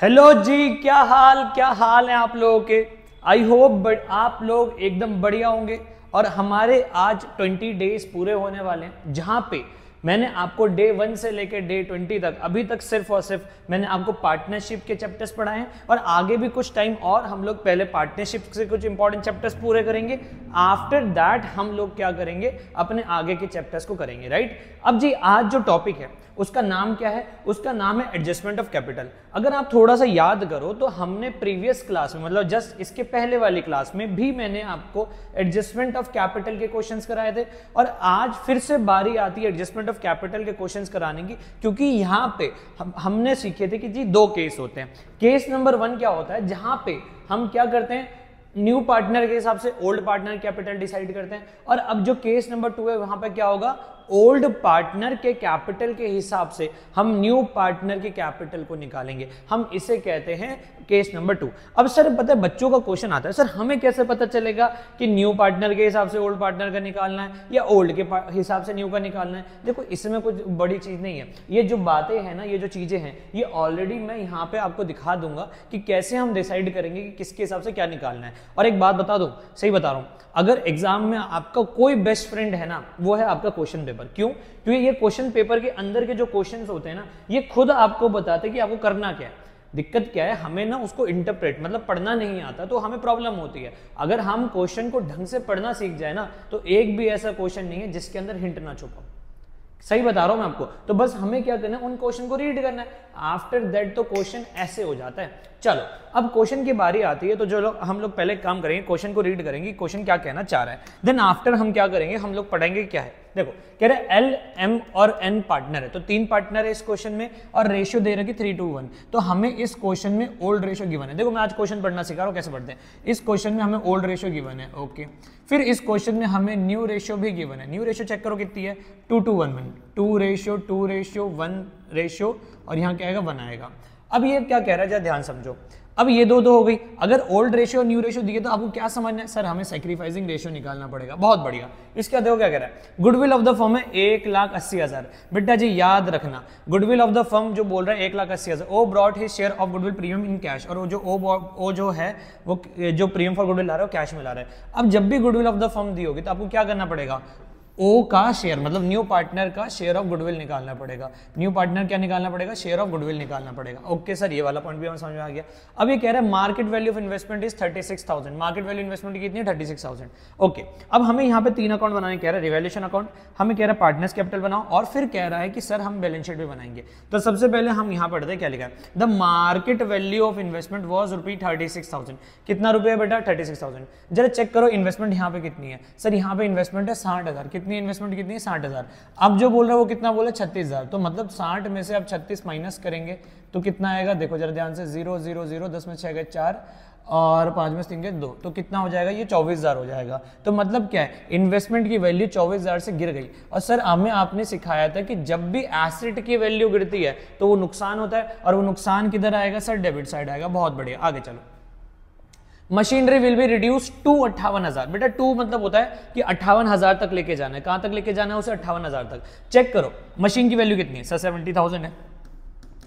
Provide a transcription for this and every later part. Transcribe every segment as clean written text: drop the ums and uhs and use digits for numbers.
Hello जी, क्या हाल है आप लोगों के। आई होप आप लोग एकदम बढ़िया होंगे। और हमारे आज 20 डेज पूरे होने वाले हैं, जहां पे मैंने आपको डे 1 से लेकर डे 20 तक अभी तक सिर्फ और सिर्फ मैंने आपको पार्टनरशिप के चैप्टर्स पढ़ाए हैं। और आगे भी कुछ टाइम और हम लोग पहले पार्टनरशिप से कुछ इंपॉर्टेंट चैप्टर्स पूरे करेंगे। आफ्टर दैट हम लोग क्या करेंगे, अपने आगे के चैप्टर्स को करेंगे, राइट। अब जी आज जो टॉपिक है उसका नाम क्या है, उसका नाम है एडजस्टमेंट ऑफ कैपिटल। अगर आप थोड़ा सा याद करो तो हमने प्रीवियस क्लास में, मतलब जस्ट इसके पहले वाली क्लास में भी मैंने आपको एडजस्टमेंट ऑफ कैपिटल के क्वेश्चंस कराए थे। और आज फिर से बारी आती है एडजस्टमेंट ऑफ कैपिटल के क्वेश्चंस कराने की, क्योंकि यहाँ पे हमने सीखे थे कि जी दो केस होते हैं। केस नंबर 1 क्या होता है, जहां पे हम क्या करते हैं, न्यू पार्टनर के हिसाब से ओल्ड पार्टनर कैपिटल डिसाइड करते हैं। और अब जो केस नंबर 2 है वहां पे क्या होगा, ओल्ड पार्टनर के कैपिटल के हिसाब से हम न्यू पार्टनर के कैपिटल को निकालेंगे। हम इसे कहते हैं केस नंबर 2। अब सर पता है बच्चों का क्वेश्चन आता है, सर हमें कैसे पता चलेगा कि न्यू पार्टनर के हिसाब से ओल्ड पार्टनर का निकालना है या ओल्ड के हिसाब से न्यू का निकालना है। देखो इसमें कुछ बड़ी चीज नहीं है, ये जो बातें हैं ना, ये जो चीजें हैं, ये ऑलरेडी मैं यहाँ पे आपको दिखा दूंगा कि कैसे हम डिसाइड करेंगे कि किसके हिसाब से क्या निकालना है। और एक बात बता दूं, सही बता रहा हूं, अगर एग्जाम में आपका कोई बेस्ट फ्रेंड है ना, वो है आपका क्वेश्चन पेपर। क्यों? क्योंकि ये क्वेश्चन पेपर के अंदर के जो क्वेश्चंस होते हैं ना, ये खुद आपको बताते हैं कि आपको करना क्या है। दिक्कत क्या है, हमें ना उसको इंटरप्रेट मतलब पढ़ना नहीं आता, तो हमें प्रॉब्लम होती है। अगर हम क्वेश्चन को ढंग से पढ़ना सीख जाए ना, तो एक भी ऐसा क्वेश्चन नहीं है जिसके अंदर हिंट ना छुपा। सही बता रहा हूं मैं आपको। तो बस हमें क्या करना है, उन क्वेश्चन को रीड करना है। आफ्टर दैट तो क्वेश्चन ऐसे हो जाता है। चलो अब क्वेश्चन की बारी आती है, तो जो लोग हम लोग पहले काम करेंगे, क्वेश्चन को रीड करेंगे, क्वेश्चन क्या कहना चाह रहा है। देन आफ्टर हम क्या करेंगे, हम लोग पढ़ेंगे क्या है। देखो कह रहे एल एम और एन पार्टनर है, तो 3 पार्टनर है इस क्वेश्चन में, और रेशियो दे रखी 3:1। तो हमें इस क्वेश्चन में ओल्ड रेशियो गिवन है। देखो मैं आज क्वेश्चन पढ़ना सिखा रहा हूं, कैसे पढ़ते हैं। इस क्वेश्चन में हमें ओल्ड रेशियो गिवन है, ओके। फिर इस क्वेश्चन में हमें न्यू रेशियो भी गिवन है। न्यू रेशियो चेक करो कितनी है, 2:1, 2 रेशियो 1 रेशियो, और यहाँ क्या आएगा, 1 आएगा। अब ये क्या कह रहा है, जरा ध्यान समझो। अब ये दो हो गई। अगर ओल्ड रेशियो न्यू रेशियो दिए तो आपको क्या समझना है, सर हमें सैक्रिफाइसिंग रेशियो निकालना पड़ेगा। बहुत बढ़िया। इसका देखो क्या कह रहा है, गुडविल ऑफ द फर्म है 1,80,000। बेटा जी याद रखना, गुडविल ऑफ द फर्म जो बोल रहा है 1,80,000। O brought his share of goodwill premium in cash, और वो जो ओ जो है वो जो प्रीमियम फॉर गुडविल ला रहा है वो कैश में ला रहा है। अब जब भी गुडविल ऑफ द फर्म दी होगी तो आपको क्या करना पड़ेगा, ओ का शेयर मतलब न्यू पार्टनर का शेयर ऑफ गुडविल निकालना पड़ेगा। न्यू पार्टनर क्या निकालना पड़ेगा, शेयर ऑफ गुडविल निकालना पड़ेगा। ओके सर, ये वाला पॉइंट भी हमें समझ में आ गया। अब ये कह रहा है market value of investment is 36,000। Market value investment कितनी है, 36,000। ओके, अब हमें यहाँ पे 3 अकाउंट बनाने कह रहा है, रिवैल्यूएशन अकाउंट, हमें कह रहा है पार्टनर्स कैपिटल बनाओ, और फिर कह रहा है कि सर हम बैलेंस शीट भी बनाएंगे। तो सबसे पहले हम यहाँ पढ़ते हैं क्या लिखा है, the market value of investment was ₹36,000। कितना रुपये बेटा, 36,000। जरा चेक करो इन्वेस्टमेंट यहाँ पे कितनी है। सर यहाँ पे इन्वेस्टमेंट है 60,000। कितनी इन्वेस्टमेंट कितनी है, 60,000। अब जो बोल रहा है वो कितना बोला, 36,000। तो मतलब 60 में से आप 36 माइनस करेंगे तो कितना आएगा, देखो जरा ध्यान से, 0 0 0, 10 में 6 गए 4, और 5 में 3 गए 2, तो कितना हो जाएगा, ये 24,000 हो जाएगा। तो मतलब क्या है, इन्वेस्टमेंट की वैल्यू 24,000 से गिर गई। और सर हमें आपने सिखाया था कि जब भी एसेट की वैल्यू गिरती है तो वो नुकसान होता है, और वो नुकसान किधर आएगा सर, डेबिट साइड आएगा। बहुत बढ़िया, आगे चलो। Machinery will be reduce to 58,000। बेटा 2 मतलब होता है कि 58,000 तक लेके जाना है। कहां तक लेके जाना है उसे, 58,000 तक। चेक करो मशीन की वैल्यू कितनी है, सर 70,000 है,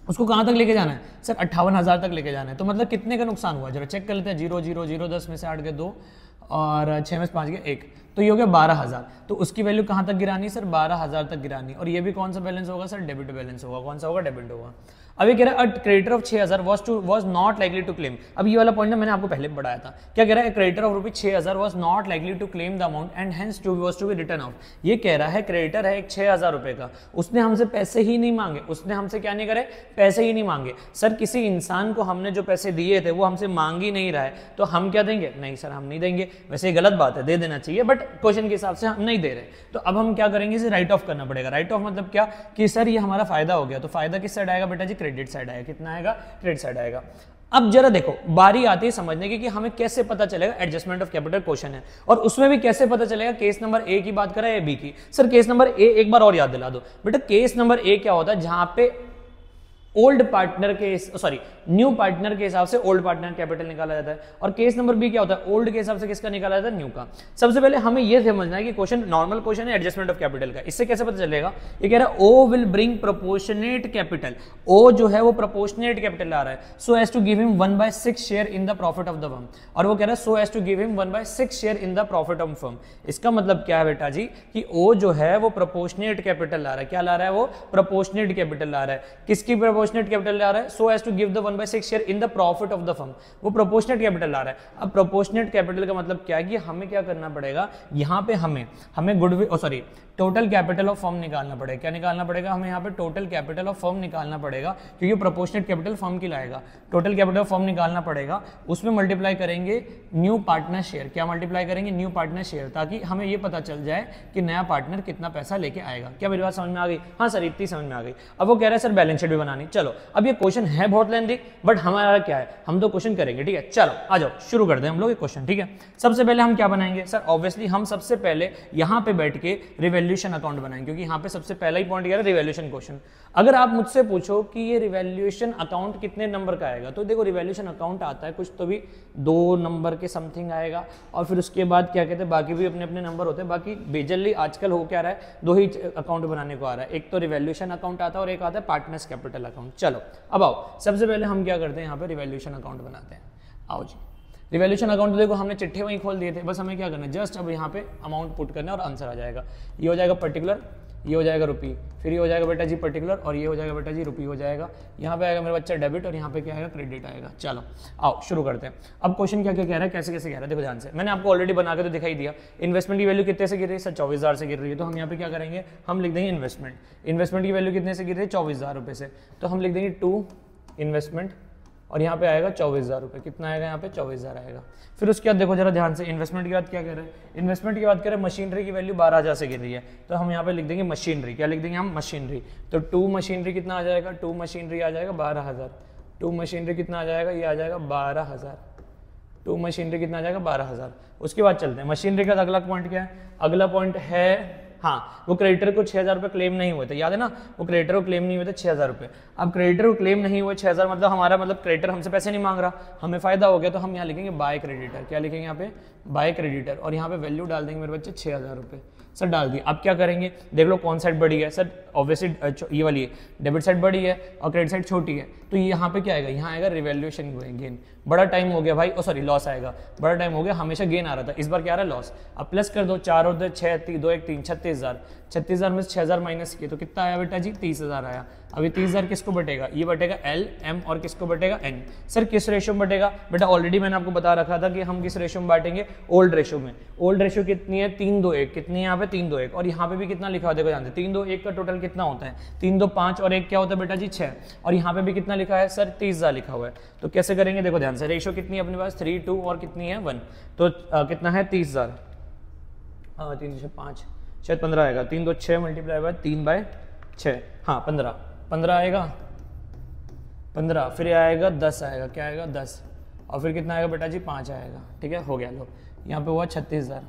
उसको कहां तक लेके जाना है सर, 58,000 तक लेके जाना है। तो मतलब कितने का नुकसान हुआ, जरा चेक कर लेते हैं। 0 0 0, 10 में से 8 गए 2, और 6 में से 5 गए 1, तो ये हो गया 12,000। तो उसकी वैल्यू कहां तक गिरानी सर, 12,000 तक गिरानी। और ये भी कौन सा बैलेंस होगा सर, डेबिट बैलेंस होगा। कौन सा होगा, डेबिट होगा। अब ये कह रहा है creditor of 6,000 was not likely to claim. अब ये वाला पॉइंट ना मैंने आपको पहले बढ़ाया था। क्या कह रहा है, creditor of ₹6,000 was not likely to claim the amount and hence was to be written off. ये कह रहा है क्रेडिटर है एक 6,000 रुपए का, उसने हमसे पैसे ही नहीं मांगे, उसने हमसे क्या नहीं करे, पैसे ही नहीं मांगे। सर किसी इंसान को हमने जो पैसे दिए थे वो हमसे मांग ही नहीं रहा है, तो हम क्या देंगे, नहीं सर हम नहीं देंगे। वैसे गलत बात है, दे देना चाहिए, बट क्वेश्चन के हिसाब से हम नहीं दे रहे। तो अब हम क्या करेंगे, इसे राइट ऑफ करना पड़ेगा। राइट ऑफ मतलब क्या, कि सर ये हमारा फायदा हो गया। तो फायदा किस साइड आएगा बेटा जी, क्रेडिट साइड आएगा। कितना आएगा, क्रेडिट साइड आएगा। अब जरा देखो बारी आती है समझने की कि हमें कैसे पता चलेगा, एडजस्टमेंट ऑफ कैपिटल क्वेश्चन है, और उसमें भी कैसे पता चलेगा, केस नंबर ए की बात करें या बी की। सर केस नंबर ए एक बार और याद दिला दो बेटा। केस नंबर ए क्या होता है, जहां पे ओल्ड पार्टनर के सॉरी न्यू पार्टनर के हिसाब से ओल्ड पार्टनर कैपिटल निकाला जाता है। और केस नंबर बी क्या होता है, ओल्ड के हिसाब से किसका निकाला जाता है, न्यू का। सबसे पहले हमें यह समझना है कि क्वेश्चन नॉर्मल क्वेश्चन है एडजस्टमेंट ऑफ कैपिटल का। इससे कैसे पता चलेगा, ये कह रहा है O will bring proportionate capital, O जो है वो प्रोपोर्शनेट कैपिटल ला रहा है, so as to give him 1/6 share in the profit of the firm. और वो कह रहा है so as to give him 1/6 share in the profit of firm. इसका मतलब क्या है बेटा जी कि ओ जो है वो प्रोपोर्शनेट कैपिटल ला रहा है। क्या ला रहा है, वो प्रोपोर्शनेट कैपिटल ला रहा है। किसकी प्रोपोर्शनेट कैपिटल ला रहा है, so as to give the 1/6 share in the profit of the firm. वो प्रोपोर्शनेट कैपिटल ला रहा है। अब प्रोपोर्शनेट कैपिटल का मतलब क्या है कि हमें क्या करना पड़ेगा, यहाँ पे हमें goodwill sorry total capital of firm निकालना पड़ेगा। क्या निकालना पड़ेगा, हमें यहाँ पे टोटल कैपिटल ऑफ फर्म निकालना पड़ेगा, क्योंकि प्रोपोर्शनेट कैपिटल फर्म की लाएगा। टोटल कैपिटल ऑफ फर्म निकालना पड़ेगा, उसमें मल्टीप्लाई करेंगे न्यू पार्टनर शेयर। क्या मल्टीप्लाई करेंगे, न्यू पार्टनर शेयर, ताकि हमें ये पता चल जाए कि नया पार्टनर कितना पैसा लेके आएगा। क्या मेरी बात समझ में आ गई, हाँ सर इतनी समझ में आ गई। अब वो कह रहा है सर बैलेंस शीट भी बनानी। चलो अब ये क्वेश्चन है बहुत लेंथी, बट हमारा क्या है, हम तो क्वेश्चन करेंगे, ठीक है। चलो आ जाओ शुरू कर दें हम लोग ये क्वेश्चन, ठीक है। सबसे पहले हम क्या बनाएंगे सर, ऑब्वियसली हम सबसे पहले यहाँ पे बैठ के रिवैल्यूएशन अकाउंट बनाएंगे, क्योंकि यहाँ पे सबसे पहला ही पॉइंट क्या है, रिवैल्यूएशन क्वेश्चन। अगर आप मुझसे पूछो कि ये रिवैल्यूएशन अकाउंट कितने नंबर का आएगा, तो देखो रिवैल्यूएशन अकाउंट आता है कुछ तो भी 2 नंबर के समथिंग आएगा, और फिर उसके बाद क्या कहते हैं बाकी भी अपने अपने नंबर होते हैं। बाकी बेजली आजकल हो क्या रहा है, 2 ही अकाउंट बनाने को आ रहा है, एक तो रिवैल्यूएशन अकाउंट आता है और एक आता है पार्टनर्स कैपिटल अकाउंट। चलो अब आओ, सबसे पहले हम क्या करते हैं, यहाँ पे रिवैल्यूएशन अकाउंट बनाते हैं। आओ जी, रिवैल्यूएशन अकाउंट देखो हमने चिट्ठे वहीं खोल दिए थे, बस हमें क्या करना है, जस्ट अब यहाँ पे अमाउंट पुट करना है और आंसर आ जाएगा। ये हो जाएगा पर्टिकुलर, ये हो जाएगा रुपी, फिर ये हो जाएगा बेटा जी पर्टिकुलर, और ये हो जाएगा बेटा जी रुपी हो जाएगा। यहाँ पे आएगा मेरा बच्चा डेबिट, और यहाँ पे क्या आएगा क्रेडिट आएगा। चलो आओ शुरू करते हैं। अब क्वेश्चन क्या क्या कह रहा है, कैसे कैसे कह रहा है, देखो ध्यान से, मैंने आपको ऑलरेडी बना के तो दिखाई दिया। इन्वेस्टमेंट की वैल्यू कितने से गिर रही है सर, 24,000 से गिर रही है। तो हम यहाँ पे क्या करेंगे, हम लिख देंगे इन्वेस्टमेंट। इन्वेस्टमेंट की वैल्यू कितने से गिर रही है, 24,000 रुपये से, तो हम लिख देंगे 2 इन्वेस्टमेंट, और यहाँ पे आएगा 24,000 रुपये। कितना आएगा यहाँ पे, 24,000 आएगा। फिर उसके बाद देखो जरा ध्यान से, इन्वेस्टमेंट की बात क्या कह रहे हैं, इन्वेस्टमेंट की बात करें, मशीनरी की वैल्यू 12,000 से गिर रही है, तो हम यहाँ पे लिख देंगे मशीनरी। क्या लिख देंगे हम, मशीनरी। तो 2 मशीनरी कितना आ जाएगा, 2 मशीनरी आ जाएगा 12,000। 2 मशीनरी कितना आ जाएगा, ये आ जाएगा 12,000। 2 मशीनरी कितना आ जाएगा, 12,000। उसके बाद चलते हैं मशीनरी का अगला पॉइंट क्या है, अगला पॉइंट है हाँ, वो क्रेडिटर को 6,000 रुपये क्लेम नहीं हुए थे, याद है ना, वो क्रेडिटर को क्लेम नहीं हुए थे 6,000 रुपये। अब क्रेडिटर को क्लेम नहीं हुए 6,000, मतलब हमारा मतलब क्रेडिटर हमसे पैसे नहीं मांग रहा, हमें फायदा हो गया, तो हम यहाँ लिखेंगे बाय क्रेडिटर। क्या लिखेंगे यहाँ पे, बाय क्रेडिटर, और यहाँ पे वैल्यू डाल देंगे मेरे बच्चे 6,000 रुपये। सर डाल दिए। अब क्या करेंगे, देख लो कौन साइड बड़ी है सर, ऑब्वियसली ये वाली है, डेबिट साइड बड़ी है और क्रेडिट साइड छोटी है, तो यहाँ पे क्या आएगा, यहाँ आएगा रिवैल्यूएशन गेन। बड़ा टाइम हो गया भाई, ओ सॉरी लॉस आएगा, बड़ा टाइम हो गया, हमेशा गेन आ रहा था, इस बार क्या आ रहा है, लॉस। अब प्लस कर दो, 4 और 6, 2 1 3, 36,000। 36,000 में 6,000 माइनस किए तो कितना आया बेटा जी, 30,000 आया। अभी 30,000 किसको बटेगा, ये बटेगा एल एम, और किसको बटेगा एन। सर किस रेशो में बटेगा बेटा, ऑलरेडी मैंने आपको बता रखा था कि हम किस रेशो में बांटेंगे, ओल्ड रेशो में। ओल्ड रेशो कितनी है, 3-2-1, कितनी है यहाँ पे 3-2-1, और यहाँ पे भी कितना लिखा हुआ देखो ध्यान से, 3-2-1 का टोटल कितना होता है, 3-2-5 और 1 क्या होता है बेटा जी 6, और यहाँ पे भी कितना लिखा है सर, 30,000 लिखा हुआ है। तो कैसे करेंगे, देखो ध्यान से, रेशो कितनी है अपने पास, 3-2 और कितनी है 1, तो कितना है 30,000, 3-5 शायद 15 आएगा, 3-2-6 मल्टीप्लाई बाय 3/6, हाँ 15 आएगा, 15 फिर आएगा 10 आएगा, क्या आएगा 10, और फिर कितना आएगा बेटा जी 5 आएगा। ठीक है, हो गया, लो यहाँ पे हुआ 36,000।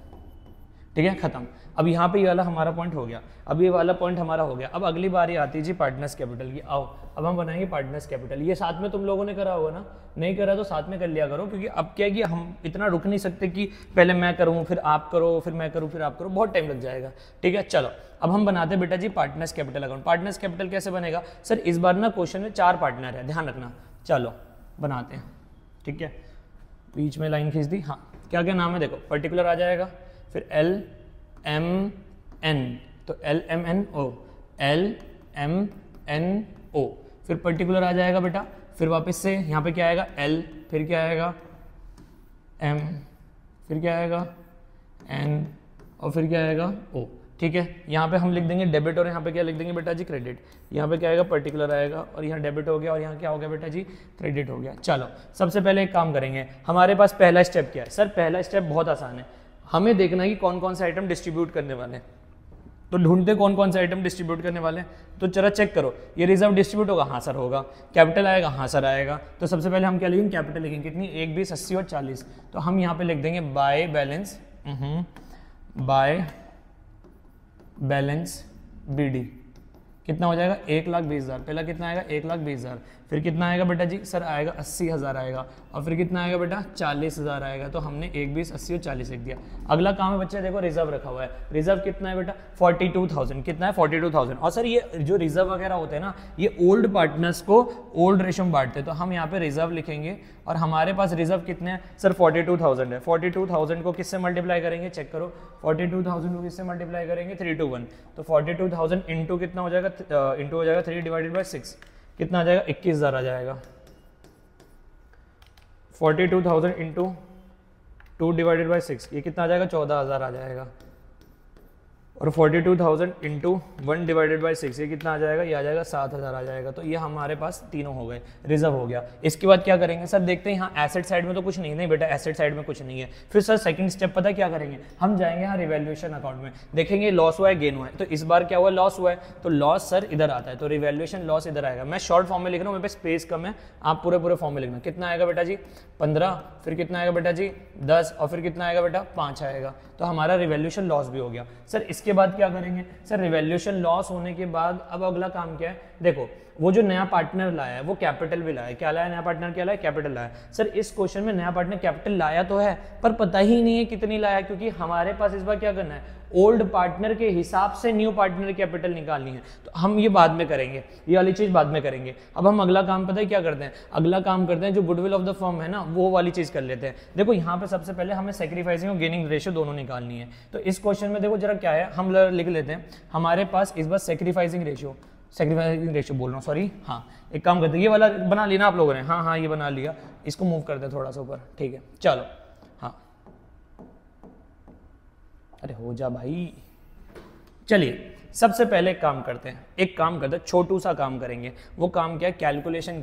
ठीक है, खत्म। अब यहाँ पे ये वाला हमारा पॉइंट हो गया, अब ये वाला पॉइंट हमारा हो गया। अब अगली बारी आती है जी पार्टनर्स कैपिटल की। आओ अब हम बनाएंगे पार्टनर्स कैपिटल। ये साथ में तुम लोगों ने करा होगा ना, नहीं करा तो साथ में कर लिया करो, क्योंकि अब क्या है कि हम इतना रुक नहीं सकते कि पहले मैं करूँ फिर आप करो फिर मैं करूँ फिर आप करो, बहुत टाइम लग जाएगा। ठीक है, चलो अब हम बनाते हैं बेटा जी partners capital account. Partners capital कैसे बनेगा सर, इस बार ना क्वेश्चन में 4 पार्टनर है, ध्यान रखना। चलो बनाते हैं, ठीक है, बीच में लाइन खींच दी। हाँ, क्या क्या नाम है देखो, पर्टिकुलर आ जाएगा, फिर LMN, तो LMNO, LMNO, फिर पर्टिकुलर आ जाएगा बेटा, फिर वापस से यहाँ पे क्या आएगा L, फिर क्या आएगा M, फिर क्या आएगा N, और फिर क्या आएगा O। ठीक है, यहाँ पे हम लिख देंगे डेबिट, और यहाँ पे क्या लिख देंगे बेटा जी क्रेडिट। यहाँ पे क्या आएगा पर्टिकुलर आएगा, और यहाँ डेबिट हो गया, और यहाँ क्या हो गया बेटा जी क्रेडिट हो गया। चलो सबसे पहले एक काम करेंगे, हमारे पास पहला स्टेप क्या है सर, पहला स्टेप बहुत आसान है, हमें देखना है कि कौन कौन से आइटम डिस्ट्रीब्यूट करने वाले हैं। तो ढूंढते कौन कौन से आइटम डिस्ट्रीब्यूट करने वाले हैं, तो जरा चेक करो, ये रिजर्व डिस्ट्रीब्यूट होगा, हाँ सर होगा। कैपिटल आएगा, हाँ सर आएगा। तो सबसे पहले हम क्या लिखेंगे, कैपिटल लिखेंगे, कितनी 1, 20, 80 और 40। तो हम यहाँ पे लिख देंगे by balance, by balance BD, कितना हो जाएगा 1,20,000। पहला कितना आएगा 1,20,000, फिर कितना आएगा बेटा जी सर आएगा 80,000 आएगा, और फिर कितना आएगा बेटा 40,000 आएगा। तो हमने 1, 20, 80 और 40 लिख दिया। अगला काम है बच्चे देखो रिजर्व रखा हुआ है। रिजर्व कितना है बेटा 42,000। कितना है 42,000। और सर ये जो रिजर्व वगैरह होते हैं ना ये ओल्ड पार्टनर्स को ओल्ड रेशो में बांटते हैं। तो हम यहाँ पे रिजर्व लिखेंगे और हमारे पास रिजर्व कितने हैं सर 42,000 है। 42,000 को किससे मल्टीप्लाई करेंगे चेक करो। 42,000 को किससे मल्टीप्लाई करेंगे 3 to 1। तो 42,000 इंटू कितना हो जाएगा इंटू हो जाएगा 3 डिवाइडेड बाई 6 कितना आ जाएगा 21,000 आ जाएगा। 42,000 इंटू 2 डिवाइडेड बाई 6 ये कितना आ जाएगा 14,000 आ जाएगा। और 42,000 इंटू 1 डिवाइडेड बाई 6 ये कितना आ जाएगा ये आ जाएगा 7,000 आ जाएगा। तो ये हमारे पास तीनों हो गए, रिजर्व हो गया। इसके बाद क्या करेंगे सर देखते हैं यहाँ एसेट साइड में तो कुछ नहीं बेटा एसेट साइड में कुछ नहीं है। फिर सर सेकंड स्टेप पता क्या करेंगे हम जाएंगे यहाँ रिवैल्यूएशन अकाउंट में देखेंगे लॉस हुआ है गेन हुआ है। तो इस बार क्या हुआ लॉस हुआ है तो लॉस सर इधर आता है तो रिवैल्यूएशन लॉस इधर आएगा। मैं शॉर्ट फॉर्म में लिख रहा हूँ मेरे पे स्पेस कम है आप पूरे फॉर्म में लिखना। कितना आएगा बेटा जी 15, फिर कितना आएगा बेटा जी 10 और फिर कितना आएगा बेटा 5 आएगा। तो हमारा रिवैल्यूएशन लॉस भी हो गया। सर इसके बाद क्या करेंगे सर रिवैल्यूएशन लॉस होने के बाद अब अगला काम क्या है देखो वो जो नया पार्टनर लाया है वो कैपिटल भी लाया है। क्या लाया नया पार्टनर क्या लाया कैपिटल लाया। सर इस क्वेश्चन में नया पार्टनर कैपिटल लाया तो है पर पता ही नहीं है कितनी लाया क्योंकि हमारे पास इस बार क्या करना है ओल्ड पार्टनर के हिसाब से न्यू पार्टनर कैपिटल निकालनी है। तो हम ये बाद में करेंगे ये वाली चीज बाद में करेंगे। अब हम अगला काम पता है क्या करते हैं अगला काम करते हैं जो गुडविल ऑफ द फर्म है ना वो वाली चीज कर लेते हैं। देखो यहाँ पे सबसे पहले हमें सैक्रिफाइसिंग और गेनिंग रेशियो दोनों निकालनी है। तो इस क्वेश्चन में देखो जरा क्या है हम लिख लेते हैं हमारे पास इस बार सैक्रिफाइसिंग रेशियो बोल रहा हूँ सॉरी हाँ एक काम करते हैं ये वाला बना लिया ना आप लोगों ने हाँ ये बना लिया। इसको मूव करते हैं थोड़ा सा ऊपर ठीक है चलो हाँ अरे हो जा भाई। चलिए सबसे पहले एक काम करते हैं छोटू सा काम करेंगे। वो काम क्या है कैलकुलेशन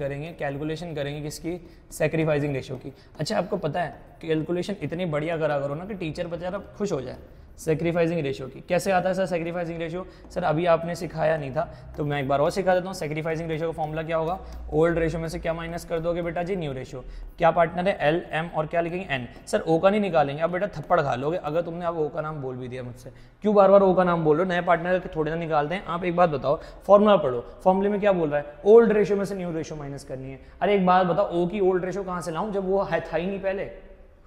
करेंगे किसकी सैक्रिफाइसिंग रेशियो की। अच्छा आपको पता है कैलकुलेशन इतनी बढ़िया करा करो ना कि टीचर बेचारा खुश हो जाए। सैक्रिफाइसिंग रेशियो की कैसे आता है सर सैक्रिफाइसिंग रेशियो सर अभी आपने सिखाया नहीं था तो मैं एक बार और सिखा देता हूँ। सैक्रिफाइसिंग रेशियो का फॉर्मूला क्या होगा ओल्ड रेशियो में से क्या माइनस कर दोगे बेटा जी न्यू रेशियो। क्या पार्टनर है एल एम और क्या लिखेंगे एन। सर ओ का नहीं निकालेंगे अब बेटा थप्पड़ खा लोगे अगर तुमने अब ओ का नाम बोल भी दिया मुझसे। क्यों बार बार ओ का नाम बोल रहे हो नए पार्टनर थोड़े ना निकालते हैं। आप एक बात बताओ फॉर्मूला पढ़ो फॉर्मूले में क्या बोल रहा है ओल्ड रेशियो में से न्यू रेशियो माइनस करनी है। अरे एक बात बताओ ओ की ओल्ड रेशियो कहाँ से लाऊं जब वो था ही नहीं पहले।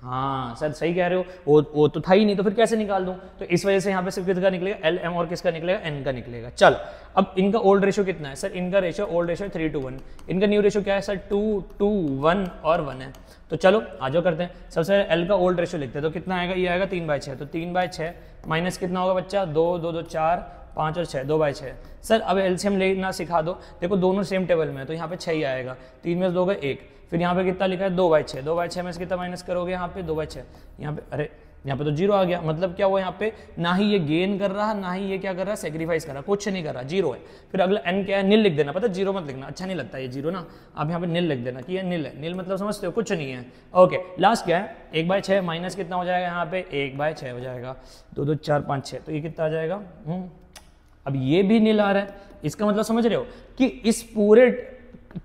हाँ सर सही कह रहे हो वो तो था ही नहीं तो फिर कैसे निकाल दूं। तो इस वजह से यहाँ पे सिर्फ किसका निकलेगा एल एम और किसका निकलेगा एन का निकलेगा। चल अब इनका ओल्ड रेशियो कितना है सर इनका रेशियो ओल्ड रेशियो 3 to 1। इनका न्यू रेशियो क्या है सर 2 to 1 और 1 है। तो चलो आ जाओ करते हैं सबसे पहले एल का ओल्ड रेशियो लिखते हैं। तो कितना आएगा ये आएगा 3/6। तो 3/6 माइनस कितना होगा बच्चा 2 2 2 4 5 और 6 2/6। सर अब एलसीएम लेना सिखा दो। देखो दोनों सेम टेबल में है तो यहाँ पे 6 ही आएगा 3 में से 2 गए 1। फिर यहाँ पे कितना लिखा है 2/6 2/6 में से कितना माइनस करोगे यहाँ पे 2/6 यहाँ पे अरे यहाँ पे तो 0 आ गया। मतलब क्या हुआ यहाँ पे ना ही ये गेन कर रहा ना ही ये क्या कर रहा है सैक्रिफाइस कर रहा कुछ नहीं कर रहा 0 है। फिर अगला एन क्या है नील लिख देना पता 0 मत लिखना अच्छा नहीं लगता ये 0 ना। आप यहाँ पे नील लिख देना कि ये नील है। नील मतलब समझते हो कुछ नहीं है। ओके लास्ट क्या है 1/6 माइनस कितना हो जाएगा यहाँ पे 1/6 हो जाएगा 2 2 4 5 6 तो ये कितना आ जाएगा अब ये भी नील आ रहा है। इसका मतलब समझ रहे हो कि इस पूरे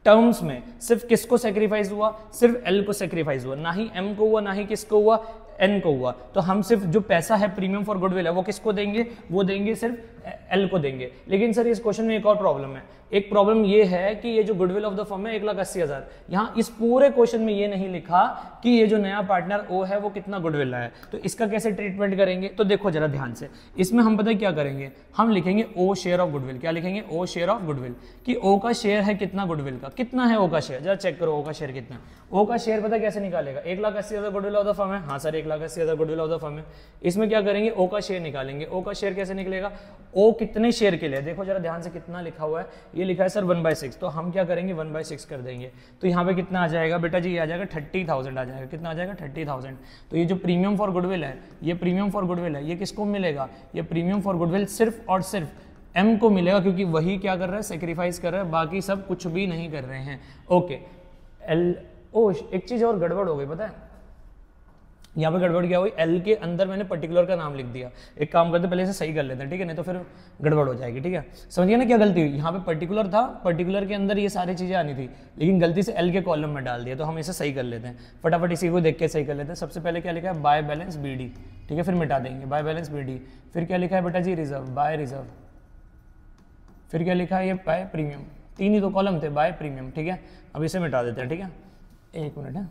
टर्म्स में सिर्फ किसको सेक्रीफाइस हुआ सिर्फ एल को सेक्रीफाइस हुआ ना ही एम को हुआ ना ही किसको हुआ एन को हुआ। तो हम सिर्फ जो पैसा है प्रीमियम फॉर गुडविल है वो किसको देंगे वो देंगे सिर्फ एल को देंगे। लेकिन सर इस क्वेश्चन में एक और प्रॉब्लम है। एक प्रॉब्लम ये है कि ये जो गुडविल ऑफ द फर्म है 1,80,000 यहाँ इस पूरे क्वेश्चन में ये नहीं लिखा कि ये जो नया पार्टनर ओ है वो कितना गुडविल लाया है। तो इसका कैसे ट्रीटमेंट करेंगे तो देखो जरा ध्यान से इसमें हम पता है क्या करेंगे हम लिखेंगे ओ शेयर ऑफ गुडविल। क्या लिखेंगे ओ शेयर ऑफ गुडविल कि ओ का शेयर है कितना गुडविल का कितना है ओ का शेयर जरा चेक करो ओ का शेयर कितना है। ओ का शेयर पता कैसे निकालेगा 1,80,000 गुडविल ऑफ द फर्म है। हाँ sir 1,80,000 goodwill of the firm है। इसमें क्या करेंगे ओ का शेयर निकालेंगे। ओ का शेयर कैसे निकलेगा ओ कितने शेयर के लिए देखो जरा ध्यान से कितना लिखा हुआ है ये लिखा है सर 1/6 तो हम क्या करेंगे 1/6 कर देंगे। तो यहाँ पे कितना आ जाएगा बेटा जी ये आ जाएगा 30,000 आ जाएगा। कितना आ जाएगा 30,000। तो ये जो प्रीमियम फॉर गुडविल है ये प्रीमियम फॉर गुडविल है ये किसको मिलेगा ये प्रीमियम फॉर गुडविल सिर्फ और सिर्फ एम को मिलेगा क्योंकि वही क्या कर रहा है सेक्रीफाइस कर रहा है बाकी सब कुछ भी नहीं कर रहे हैं। ओके एल ओ एक चीज और गड़बड़ हो गई पता है यहाँ पे गड़बड़ क्या हुई एल के अंदर मैंने पर्टिकुलर का नाम लिख दिया। एक काम करते पहले से सही कर लेते हैं ठीक है नहीं तो फिर गड़बड़ हो जाएगी ठीक है। समझिए ना क्या गलती हुई यहाँ पे पर्टिकुलर था पर्टिकुलर के अंदर ये सारी चीजें आनी थी लेकिन गलती से एल के कॉलम में डाल दिया। तो हम इसे सही कर लेते हैं फटाफट इसी को देख के सही कर लेते हैं। सबसे पहले क्या लिखा है बाय बैलेंस बी डी ठीक है फिर मिटा देंगे बाय बैलेंस बी डी। फिर क्या लिखा है बेटा जी रिजर्व बाय रिजर्व फिर क्या लिखा है ये बाय प्रीमियम, 3 ही तो कॉलम थे बाय प्रीमियम, ठीक है। अब इसे मिटा देते हैं, ठीक है, 1 मिनट है।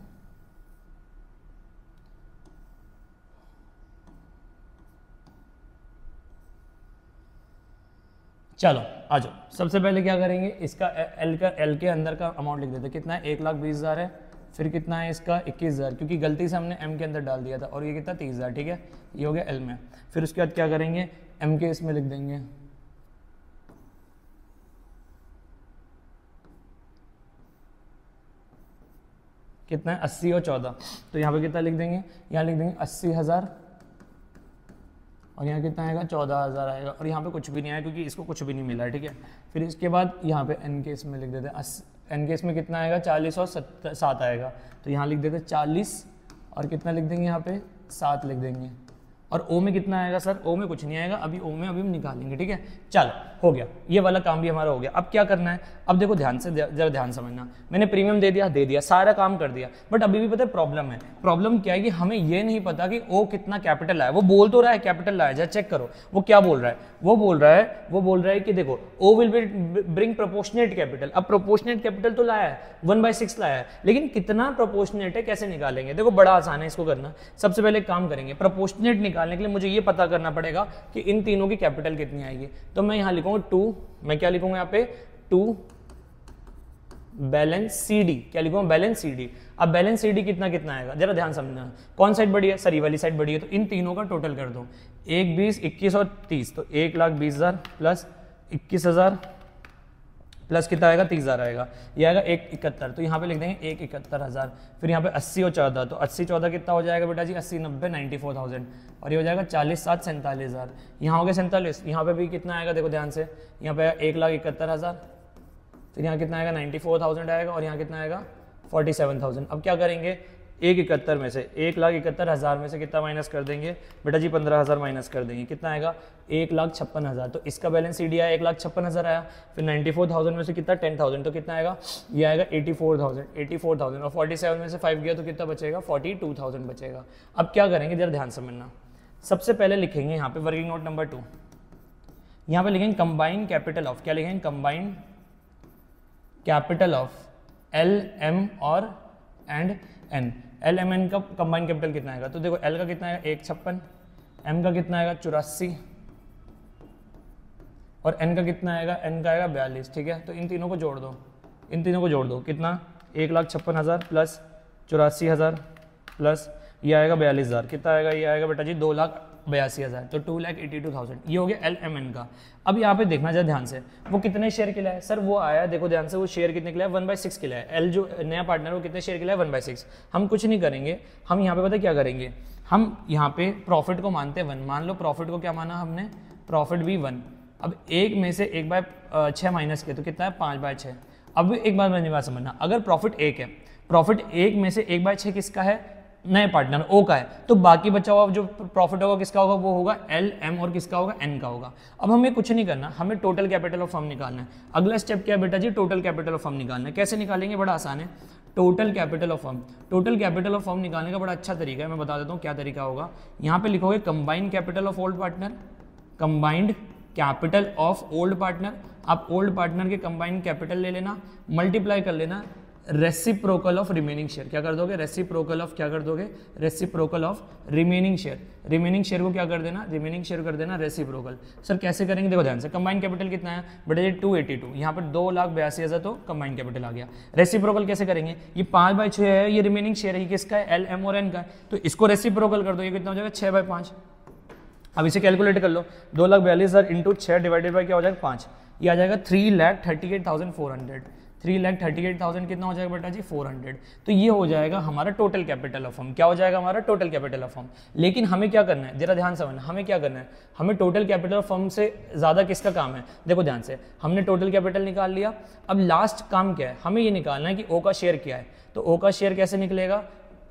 चलो आ जाओ, सबसे पहले क्या करेंगे, इसका एल के अंदर का अमाउंट लिख देते हैं। कितना है, 1,20,000 है। फिर कितना है इसका 21,000, क्योंकि गलती से हमने एम के अंदर डाल दिया था, और ये कितना 30,000, ठीक है, ये हो गया एल में। फिर उसके बाद क्या करेंगे, एम के इसमें लिख देंगे, कितना है 80 और 14, तो यहाँ पे कितना लिख देंगे, यहाँ लिख देंगे 80,000, और यहाँ कितना आएगा 14,000 आएगा, और यहाँ पे कुछ भी नहीं आया क्योंकि इसको कुछ भी नहीं मिला है, ठीक है। फिर इसके बाद यहाँ पे एन केस में लिख देते हैं, एन केस में कितना आएगा 40 और 7 आएगा, तो यहाँ लिख देते हैं 40, और कितना लिख देंगे यहाँ पे 7 लिख देंगे। और ओ में कितना आएगा सर, ओ में कुछ नहीं आएगा, अभी ओ में अभी हम निकालेंगे, ठीक है। चलो हो गया, ये वाला काम भी हमारा हो गया। अब क्या करना है, अब देखो ध्यान से, जरा ध्यान समझना, मैंने प्रीमियम दे दिया, सारा काम कर दिया, बट अभी भी पता है प्रॉब्लम है। प्रॉब्लम क्या है कि हमें ये नहीं पता कि ओ कितना कैपिटल लाया। वो बोल तो रहा है कैपिटल लाया, जरा चेक करो वो क्या बोल रहा है। वो बोल रहा है कि देखो O will bring proportionate capital. अब प्रोपोर्शनेट कैपिटल तो लाया है, 1/6 लाया है, लेकिन कितना प्रोपोर्शनेट है कैसे निकालेंगे। देखो बड़ा आसान है इसको करना। सबसे पहले काम करेंगे, प्रोपोर्शनेट निकालने के लिए मुझे ये पता करना पड़ेगा कि इन तीनों की कैपिटल कितनी आएगी। तो मैं यहाँ लिखूंगा 2, मैं क्या लिखूंगा यहाँ पे 2 बैलेंस सी डी, क्या लिखूंगा बैलेंस सी डी। अब बैलेंस सी डी कितना कितना आएगा, जरा ध्यान समझना, कौन साइड बड़ी है, सरी वाली साइड बड़ी है, तो इन तीनों का टोटल कर दो, 1, 20, 21 और 30, तो 1,20,000 प्लस 21,000 प्लस कितना आएगा 30,000 आएगा, ये आएगा 1,71, तो यहाँ पे लिख देंगे 1,71,000। फिर यहाँ पे 80 और 14, तो 80 14 कितना हो जाएगा बेटा जी, 80 90 94,000, और ये हो जाएगा 40 7 47,000। यहाँ हो गया 47, यहाँ पे भी कितना आएगा देखो ध्यान से, यहाँ पे 1,71,000, फिर यहाँ कितना आएगा 94,000 आएगा, और यहाँ कितना आएगा 47,000। अब क्या करेंगे, 1,71 में से 1,71,000 में से कितना माइनस कर देंगे बेटा जी, 15,000 माइनस कर देंगे, कितना आएगा 1,56,000। तो इसका बैलेंस सी डी आया 1,56,000 आया। फिर 94,000 में से कितना 10,000, तो कितना आएगा, ये आएगा 84,000 और 47 में से 5 गया तो कितना बचेगा 42,000 बचेगा। अब क्या करेंगे जरा ध्यान समझना, सबसे पहले लिखेंगे यहाँ पे वर्किंग नोट नंबर 2, यहाँ पे लिखेंगे कंबाइंड कैपिटल ऑफ, क्या लिखेंगे combined capital of L M और and N. L M N का कंबाइंड कैपिटल कितना आएगा, तो देखो एल का कितना आएगा 156, एम का कितना आएगा 84, और एन का कितना आएगा, एन का आएगा 42, ठीक है। तो इन तीनों को जोड़ दो, कितना 1,56,000 प्लस 84,000 प्लस ये आएगा 42,000, कितना आएगा, ये आएगा बेटा जी 2,82,000, तो 2,82,000, ये हो गया एल एम एन का। अब यहाँ पे देखना चाहिए ध्यान से, वो कितने शेयर के लिए है सर, वो आया देखो ध्यान से, वो शेयर कितने के लिए है 1/6 के लिए है। एल जो नया पार्टनर वो कितने शेयर के लिए है 1/6। हम कुछ नहीं करेंगे, हम यहाँ पे पता क्या करेंगे, हम यहाँ पे प्रॉफिट को मानते हैं 1, मान लो प्रॉफिट को क्या माना हमने, प्रॉफिट भी 1। अब 1 में से 1/6 माइनस किया तो कितना है 5/6। अब एक बार मैंने बात समझना, अगर प्रॉफिट 1 है, प्रॉफिट 1 में से 1/6 किसका है, नए पार्टनर ओ का है, तो बाकी बचा हुआ जो प्रॉफिट होगा किसका होगा, वो होगा एल एम और किसका होगा एन का होगा। अब हमें कुछ नहीं करना, हमें टोटल कैपिटल ऑफ फर्म निकालना है। अगला स्टेप क्या है बेटा जी, टोटल कैपिटल ऑफ फर्म निकालना है। कैसे निकालेंगे, बड़ा आसान है, total capital of firm. Total capital of firm निकालने का बड़ा अच्छा तरीका है, मैं बता देता हूँ क्या तरीका होगा। यहाँ पे लिखोगे combined capital of old partner, combined capital of old partner. आप ओल्ड पार्टनर के कंबाइंड कैपिटल ले लेना, मल्टीप्लाई कर लेना रेसिप्रोकल ऑफ रिमेनिंग शेयर। क्या कर दोगे, रेसिप्रोकल ऑफ, क्या कर दोगे, reciprocal of remaining share. Remaining share को क्या कर देना, रिमेनिंग शेयर कर देना रेसिप्रोकल। सर कैसे करेंगे, देखो ध्यान से, कंबाइंड कैपिटल कितना है बेटा ये 282, यहाँ पर 2,82,000 तो कंबाइंड कैपिटल आ गया। रेसिप्रोकल कैसे करेंगे, ये 5/6 है, ये रिमेनिंग शेयर है, ये किसका है, एल एम और एन का, तो इसको रेसिप्रोकल कर दो, ये कितना हो जाएगा 6/5। अब इसे कैलकुलेट कर लो, 2,42,000 इंटू 6 डिवाइडेड बाई क्या हो जाएगा 5, ये आ जाएगा 3,38,400। 3,38,000 कितना हो जाएगा बेटा जी 400। तो ये हो जाएगा हमारा टोटल कैपिटल ऑफ फर्म। क्या हो जाएगा हमारा टोटल कैपिटल ऑफ फर्म। लेकिन हमें क्या करना है, जरा ध्यान समझना, हमें क्या करना है, हमें टोटल कैपिटल ऑफ फर्म से ज़्यादा किसका काम है। देखो ध्यान से, हमने टोटल कैपिटल निकाल लिया, अब लास्ट काम क्या है, हमें ये निकालना है कि ओ का शेयर क्या है। तो ओ का शेयर कैसे निकलेगा,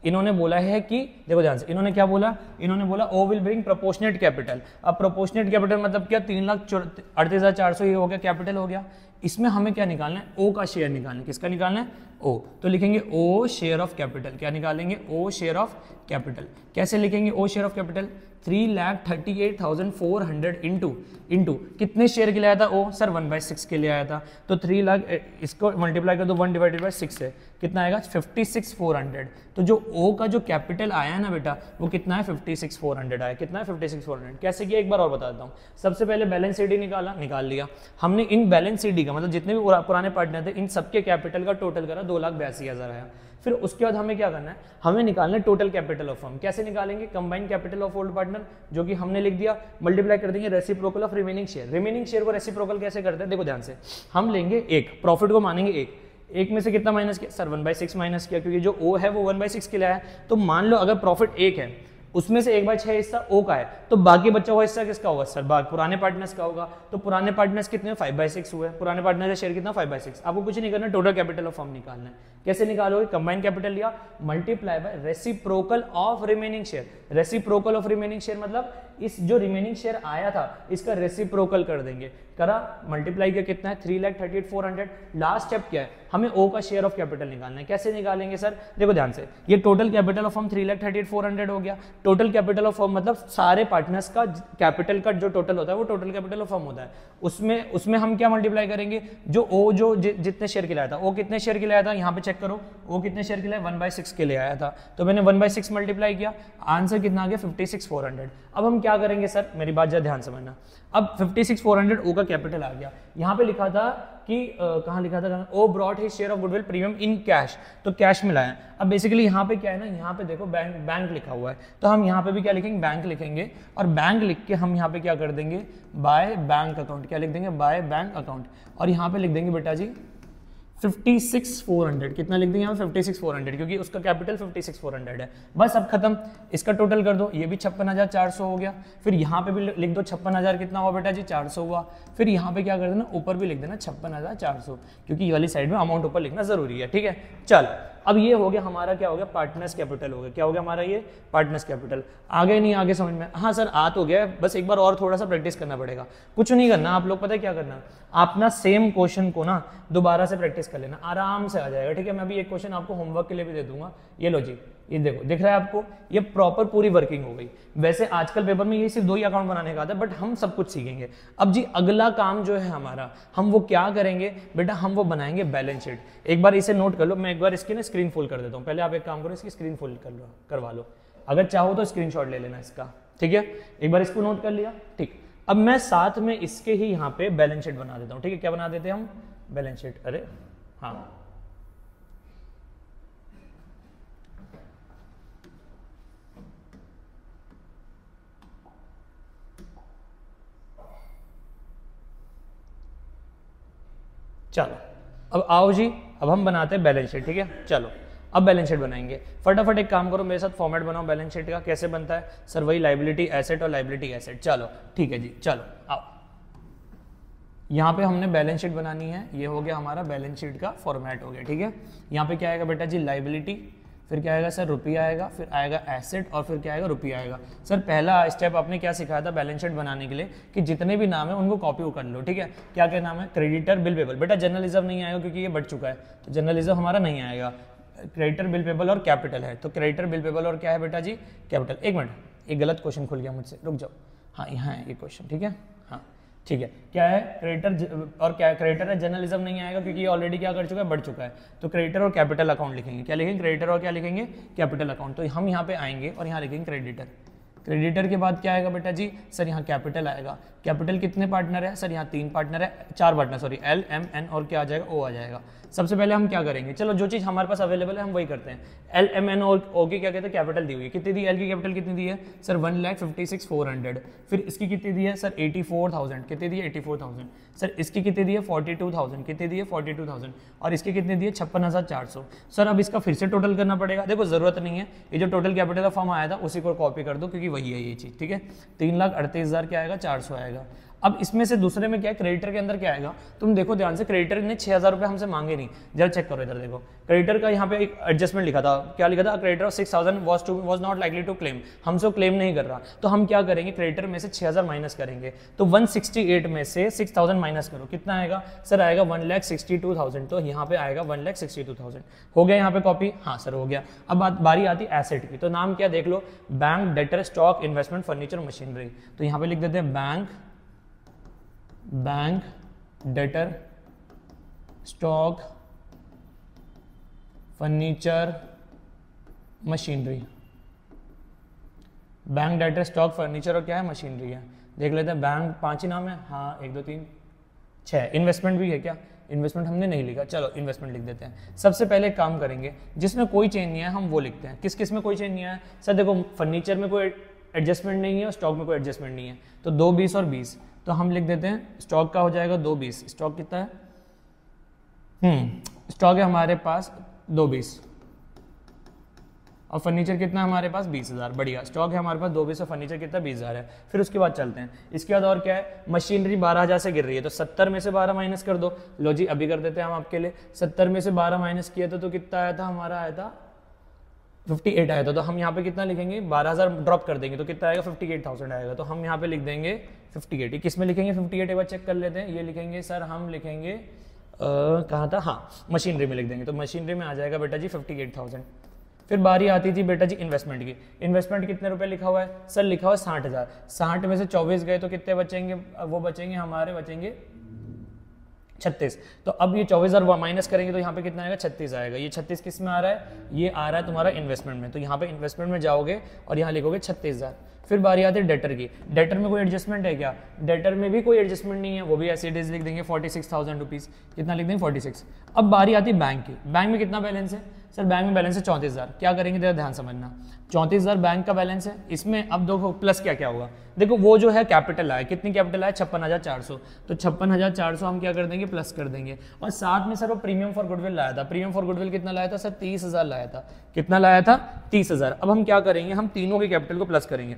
इन्होंने बोला है कि, देखो ध्यान से, इन्होंने क्या बोला, इन्होंने बोला O will bring proportionate capital. अब प्रोपोर्शनेट कैपिटल मतलब क्या, 3,38,400 ये हो गया कैपिटल हो गया। इसमें हमें क्या निकालना है, ओ का शेयर निकालना है। किसका निकालना है, ओ, तो लिखेंगे ओ शेयर ऑफ कैपिटल। क्या निकालेंगे? ओ शेयर ऑफ कैपिटल। कैसे लिखेंगे ओ शेयर ऑफ कैपिटल? 3,38,400 इंटू कितने शेयर के लिए आया था ओ? सर 1/6 के लिए आया था, तो 3 लाख, इसको मल्टीप्लाई कर दो 1/6 है, कितना आएगा? 56,400। तो जो ओ का जो कैपिटल आया है ना बेटा, वो कितना है? 56,400 आया। कितना है? 56,400। कैसे किया एक बार और बता देता हूँ। सबसे पहले बैलेंस शीट निकाल लिया हमने। इन बैलेंस शीट का मतलब जितने भी पुराने पार्टनर थे, इन सबके कैपिटल का टोटल करा, 2,82,000 आया। फिर उसके बाद हमें क्या करना है? हमें निकालना है टोटल कैपिटल ऑफ फर्म। कैसे निकालेंगे? Combined capital of old partner, जो कि हमने लिख दिया, मल्टीप्लाई कर देंगे reciprocal of remaining share. Remaining share को रेसिप्रोकल कैसे करते हैं? देखो ध्यान से, हम लेंगे एक, प्रॉफिट को मानेंगे एक में से कितना माइनस किया? सर 1/6 माइनस किया, क्योंकि जो ओ है वो 1/6 के लिए आया है। तो मान लो अगर प्रॉफिट 1 है, उसमें से 1/6 हिस्सा ओ का है, तो बाकी बचा हुआ हिस्सा किसका होगा? सर पुराने पार्टनर्स का होगा। तो पुराने पार्टनर्स कितने? 5/6 हुए। पुराने पार्टनर का शेयर कितना? 5/6। आपको कुछ नहीं करना, टोटल कैपिटल ऑफ फर्म निकालना है। कैसे निकालोगे? कंबाइंड कैपिटल लिया, multiply by reciprocal of remaining share. Reciprocal of remaining share मतलब इस जो रिमेनिंग शेयर आया था, इसका रेसिप्रोकल कर देंगे। करा, मल्टीप्लाई किया, कितना है? 3,38,400। लास्ट स्टेप क्या है? हमें ओ का शेयर ऑफ कैपिटल निकालना है। कैसे निकालेंगे सर? देखो ध्यान से, ये टोटल कैपिटल ऑफ फर्म 3,38,400 हो गया। टोटल कैपिटल ऑफ फर्म मतलब सारे पार्टनर्स का कैपिटल का जो टोटल होता है वो टोटल कैपिटल ऑफ फर्म होता है। उसमें हम क्या मल्टीप्लाई करेंगे? जो ओ जो जितने शेयर के लिए आया था, ओ कितने शेयर के लिए आया था? यहाँ पे चेक करो, ओ कितने शेयर के लिए? 1/6 के लिए आया था। तो मैंने 1/6 मल्टीप्लाई किया, आंसर कितना आ गया? 56,400। अब हम क्या करेंगे सर? मेरी बात जरा ध्यान समझना। अब 56,400 ओ का कैपिटल आ गया। यहाँ पे लिखा था कि कहाँ लिखा था? O brought his share of goodwill premium in cash, तो कैश मिलाया। अब बेसिकली यहाँ पे क्या है ना, यहाँ पे देखो बैंक लिखा हुआ है, तो हम यहाँ पे भी क्या लिखेंगे? बैंक लिखेंगे। और बैंक लिख के हम यहाँ पे क्या कर देंगे? By bank account. क्या लिख देंगे? By bank account. और यहाँ पे लिख देंगे बेटा जी 56,400। कितना लिख देंगे यहाँ पे? 56,400, क्योंकि उसका कैपिटल 56,400 है। बस अब खत्म, इसका टोटल कर दो, ये भी 56,400 हो गया। फिर यहाँ पे भी लिख दो 56,000 कितना हुआ बेटा जी? 400 हुआ। फिर यहाँ पे क्या कर देना? ऊपर भी लिख देना 56,400, क्योंकि ये वाली साइड में अमाउंट ऊपर लिखना जरूरी है। ठीक है, चल अब ये हो गया हमारा, क्या हो गया? पार्टनर्स कैपिटल हो गया। क्या हो गया हमारा? ये पार्टनर्स कैपिटल। आगे नहीं आगे समझ में? हाँ सर आ तो गया, बस एक बार और थोड़ा सा प्रैक्टिस करना पड़ेगा। कुछ नहीं करना आप लोग, पता है क्या करना? आप ना सेम क्वेश्चन को ना दोबारा से प्रैक्टिस कर लेना, आराम से आ जाएगा। ठीक है, मैं अभी एक क्वेश्चन आपको होमवर्क के लिए भी दे दूंगा। ये लो जी, ये देखो, दिख रहा है आपको? ये प्रॉपर पूरी वर्किंग हो गई। वैसे आजकल पेपर में ये सिर्फ 2 ही अकाउंट बनाने का आता है, बट हम सब कुछ सीखेंगे। अब जी अगला काम जो है हमारा, हम वो क्या करेंगे बेटा? हम वो बनाएंगे बैलेंस शीट। एक बार इसे नोट कर लो, मैं एक बार इसकी ना स्क्रीन फुल कर देता हूँ। पहले आप एक काम करो, इसकी स्क्रीन फुल करवा लो, अगर चाहो तो स्क्रीनशॉट ले लेना इसका। ठीक है, एक बार इसको नोट कर लिया। ठीक, अब मैं साथ में इसके ही यहाँ पे बैलेंस शीट बना देता हूँ। ठीक है, क्या बना देते हैं हम? Balance sheet. अरे हाँ, चलो अब आओ जी, अब हम बनाते हैं बैलेंस शीट। ठीक है, चलो अब बैलेंस शीट बनाएंगे। फटाफट एक काम करो, मेरे साथ फॉर्मेट बनाओ बैलेंस शीट का। कैसे बनता है सर? वही लायबिलिटी एसेट और लायबिलिटी एसेट। चलो ठीक है जी, चलो आओ। यहाँ पे हमने बैलेंस शीट बनानी है। ये हो गया हमारा बैलेंस शीट का फॉर्मेट हो गया। ठीक है, यहाँ पे क्या आएगा बेटा जी? लायबिलिटी, फिर क्या आएगा सर? रुपया आएगा, फिर आएगा एसेट, और फिर क्या आएगा? रुपया आएगा। सर पहला स्टेप आपने क्या सिखाया था बैलेंस शीट बनाने के लिए? कि जितने भी नाम है उनको कॉपी कर लो। ठीक है, क्या क्या नाम है? Creditor, bill payable. बेटा जनरल रिजर्व नहीं आएगा क्योंकि ये बढ़ चुका है, तो जनरल रिजर्व हमारा नहीं आएगा। क्रेडिटर, बिल पेबल और कैपिटल है, तो क्रेडिटर, बिल पेबल और क्या है बेटा जी? कैपिटल। एक मिनट, एक गलत क्वेश्चन खुल गया मुझसे, रुक जाओ। हाँ यहाँ है ये क्वेश्चन। ठीक है, हाँ ठीक है, क्या है? क्रेडिटर और क्या? क्रेडिटर है, जर्नलिज्म नहीं आएगा क्योंकि ये ऑलरेडी क्या कर चुका है? बढ़ चुका है। तो क्रेडिटर और कैपिटल अकाउंट लिखेंगे। क्या लिखेंगे? क्रेडिटर और क्या लिखेंगे? Capital account. तो हम यहाँ पे आएंगे और यहाँ लिखेंगे क्रेडिटर। क्रेडिटर के बाद क्या आएगा बेटा जी? सर यहाँ कैपिटल आएगा। कैपिटल कितने पार्टनर है? सर यहाँ 3 पार्टनर है, 4 partner sorry, L M N और क्या आ जाएगा? ओ आ जाएगा। सबसे पहले हम क्या करेंगे? चलो जो चीज़ हमारे पास अवेलेबल है हम वही करते हैं। एल एम एन और ओ की क्या कहते हैं? कैपिटल दी हुई है। कितनी दी? एल की कैपिटल कितनी दी है? सर 1,56,400। फिर इसकी कितनी दी है? सर 84,000। कितनी दी है? 84,000। सर इसकी कितनी दी है? 42,000। कितनी दी है? 42,000। और इसकी कितनी दी है? 56,400। सर अब इसका फिर से टोटल करना पड़ेगा। देखो जरूरत नहीं है, ये जो टोटल कैपिटल ऑफ फर्म आया था उसी को कॉपी कर दो क्योंकि वही है ये चीज़। ठीक है, 3,38,000 क्या आएगा? 400 आएगा। अब इसमें से दूसरे में क्या है, क्रेडिटर के अंदर क्या आएगा, तुम देखो ध्यान से, क्रेडिटर ने 6,000 रुपये हमसे मांगे नहीं, जरा चेक करो इधर देखो, क्रेडिटर का यहाँ पे एक एडजस्टमेंट लिखा था, क्या लिखा था, creditor of 6,000 was not likely to claim, हमसे क्लेम नहीं कर रहा, तो हम क्या करेंगे, क्रेडिटर में से 6,000 माइनस करेंगे, तो 168 में से 6,000 माइनस करो, कितना आएगा सर, आएगा 1,62,000, तो यहाँ पे आएगा 1,62,000, हो गया यहाँ पे कॉपी, हाँ सर हो गया। अब बारी आती है एसेट की, तो नाम क्या देख लो, bank, debtor, stock, investment, furniture, machinery, तो यहाँ पे लिख देते हैं bank, debtor, stock, furniture, machinery, bank, debtor, stock, furniture और क्या है, मशीनरी है। देख लेते हैं, बैंक 5 ही नाम है, हाँ 1 2 3 6, इन्वेस्टमेंट भी है क्या, इन्वेस्टमेंट हमने नहीं लिखा, चलो इन्वेस्टमेंट लिख देते हैं। सबसे पहले काम करेंगे, जिसमें कोई चेंज नहीं है हम वो लिखते हैं। किस किस में कोई चेंज नहीं है सर, देखो फर्नीचर में कोई एडजस्टमेंट नहीं है और स्टॉक में कोई एडजस्टमेंट नहीं है, तो 2 20 और 20, तो हम लिख देते हैं स्टॉक का हो जाएगा 2 20, स्टॉक कितना है, स्टॉक है हमारे पास 2 20 और फर्नीचर कितना है हमारे पास 20,000, बढ़िया, स्टॉक है हमारे पास 2 20 और फर्नीचर कितना 20,000 है। फिर उसके बाद चलते हैं, इसके बाद और क्या है, मशीनरी 12,000 से गिर रही है, तो 70 में से 12 माइनस कर दो, लो जी अभी कर देते हैं हम आपके लिए, 70 में से 12 माइनस किया था तो कितना आया था, हमारा आया था 58 आया था, तो हम यहाँ पे कितना लिखेंगे, 12,000 ड्रॉप कर देंगे तो कितना आएगा, 58,000 आएगा, तो हम यहाँ पे लिख देंगे 58। किस में लिखेंगे 58, एक बार चेक कर लेते हैं, ये लिखेंगे सर, हम लिखेंगे कहाँ था, हाँ मशीनरी में लिख देंगे, तो मशीनरी में आ जाएगा बेटा जी 58,000। फिर बारी आती थी बेटा जी इन्वेस्टमेंट की, इन्वेस्टमेंट कितने रुपए लिखा हुआ है सर, लिखा हुआ है 60,000, 60 में से 24 गए तो कितने बचेंगे, वो बचेंगे हमारे, बचेंगे 36, तो अब ये 24,000 माइनस करेंगे तो यहाँ पे कितना आएगा, 36 आएगा। ये 36 किस में आ रहा है, ये आ रहा है तुम्हारा इन्वेस्टमेंट में, तो यहाँ पे इन्वेस्टमेंट में जाओगे और यहाँ लिखोगे 36,000। फिर बारी आती है डेटर की, डेटर में कोई एडजस्टमेंट है क्या, डेटर में भी कोई एडजस्टमेंट नहीं है, वो भी ऐसे इट इज लिख देंगे 46,000 रुपीज़, कितना लिख देंगे 46। अब बारी आती है बैंक की, बैंक में कितना बैलेंस है सर, बैंक में बैलेंस है 34,000, क्या करेंगे जरा ध्यान समझना, 34,000 बैंक का बैलेंस है, इसमें अब देखो प्लस क्या क्या होगा, देखो वो जो है कैपिटल आया, कितनी कैपिटल आया 56,400, तो 56,400 हम क्या कर देंगे, प्लस कर देंगे, और साथ में सर वो प्रीमियम फॉर गुडविल लाया था, प्रीमियम फॉर गुडविल कितना लाया था सर, 30,000 लाया था, कितना लाया था 30,000। अब हम क्या करेंगे, हम तीनों के कैपिटल को प्लस करेंगे,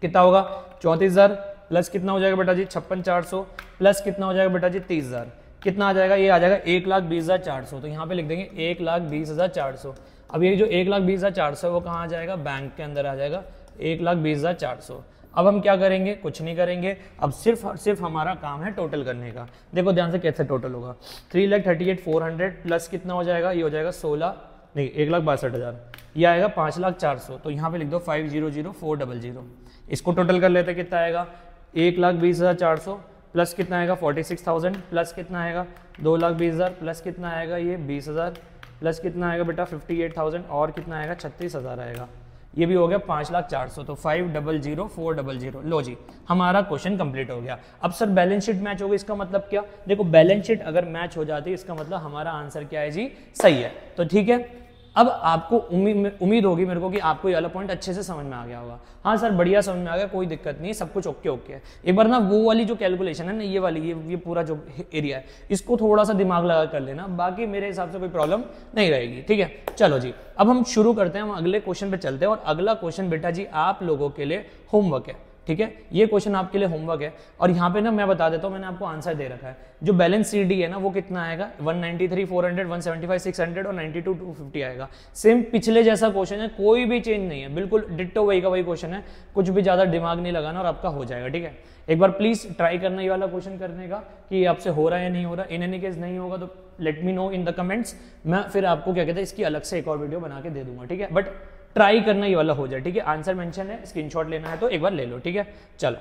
कितना होगा 34,000 प्लस कितना हो जाएगा बेटा जी 56,400 प्लस कितना हो जाएगा बेटा जी 30,000, कितना आ जाएगा, ये आ जाएगा 1,20,400, तो यहाँ पे लिख देंगे 1,20,400। अब ये जो 1,20,400 वो कहाँ आ जाएगा, बैंक के अंदर आ जाएगा 1,20,400। अब हम क्या करेंगे, कुछ नहीं करेंगे, अब सिर्फ हमारा काम है टोटल करने का। देखो ध्यान से कैसे टोटल होगा, 3,38,400 प्लस कितना हो जाएगा, ये हो जाएगा 1,62,000, ये आएगा 5,04,000, तो यहाँ पे लिख दो 5,00,400। इसको टोटल कर लेते कितना आएगा, 1,20,400 प्लस कितना आएगा 46,000 प्लस कितना आएगा 2,20,000 प्लस कितना आएगा ये 20,000 प्लस कितना आएगा बेटा 58,000 और कितना आएगा 36,000 आएगा, ये भी हो गया 5,04,000, तो 5,00,400। लो जी हमारा क्वेश्चन कंप्लीट हो गया। अब सर बैलेंस शीट मैच होगी, इसका मतलब क्या, देखो बैलेंस शीट अगर मैच हो जाती है इसका मतलब हमारा आंसर क्या है जी, सही है। तो ठीक है, अब आपको उम्मीद होगी मेरे को कि आपको ये वाला पॉइंट अच्छे से समझ में आ गया होगा। हाँ सर बढ़िया समझ में आ गया, कोई दिक्कत नहीं, सब कुछ ओके ओके है। एक बार ना वो वाली जो कैलकुलेशन है ना, ये वाली ये पूरा जो एरिया है इसको थोड़ा सा दिमाग लगा कर लेना, बाकी मेरे हिसाब से कोई प्रॉब्लम नहीं रहेगी। ठीक है, चलो जी अब हम शुरू करते हैं, हम अगले क्वेश्चन पे चलते हैं। और अगला क्वेश्चन बेटा जी आप लोगों के लिए होमवर्क है। ठीक है, ये क्वेश्चन आपके लिए होमवर्क है। और यहाँ पे ना मैं बता देता हूँ, मैंने आपको आंसर दे रखा है। जो बैलेंस CD है ना वो कितना आएगा 193,400, 175, 600 और 92, 250 आएगा। सेम पिछले जैसा क्वेश्चन है, कोई भी चेंज नहीं है, बिल्कुल डिट्टो वही का वही क्वेश्चन है, कुछ भी ज्यादा दिमाग नहीं लगाना और आपका हो जाएगा। ठीक है, एक बार प्लीज ट्राई करना ये वाला क्वेश्चन करने का कि आपसे हो रहा है या नहीं हो रहा। इन एनी केस नहीं होगा तो let me know in the comments, मैं फिर आपको क्या कहते हैं इसकी अलग से एक और वीडियो बना के दे दूंगा। ठीक है, बट ट्राई करना ये वाला हो जाए। ठीक है, आंसर मेंशन है, स्क्रीनशॉट लेना है तो एक बार ले लो। ठीक है, चलो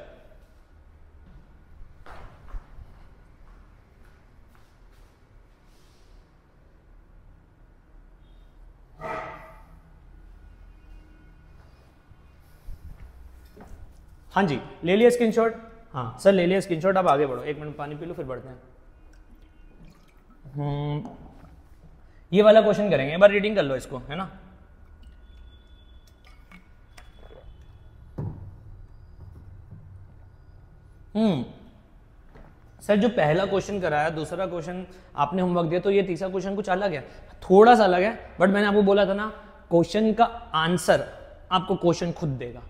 हाँ जी ले लिया स्क्रीनशॉट। हाँ सर ले लिया स्क्रीनशॉट, आप आगे बढ़ो, 1 मिनट पानी पी लो फिर बढ़ते हैं। ये वाला क्वेश्चन करेंगे, एक बार रीडिंग कर लो इसको, है ना। सर जो पहला क्वेश्चन कराया, दूसरा क्वेश्चन आपने होमवर्क दिया, तो ये तीसरा क्वेश्चन कुछ अलग है, थोड़ा सा अलग है, बट मैंने आपको बोला था ना क्वेश्चन का आंसर आपको क्वेश्चन खुद देगा,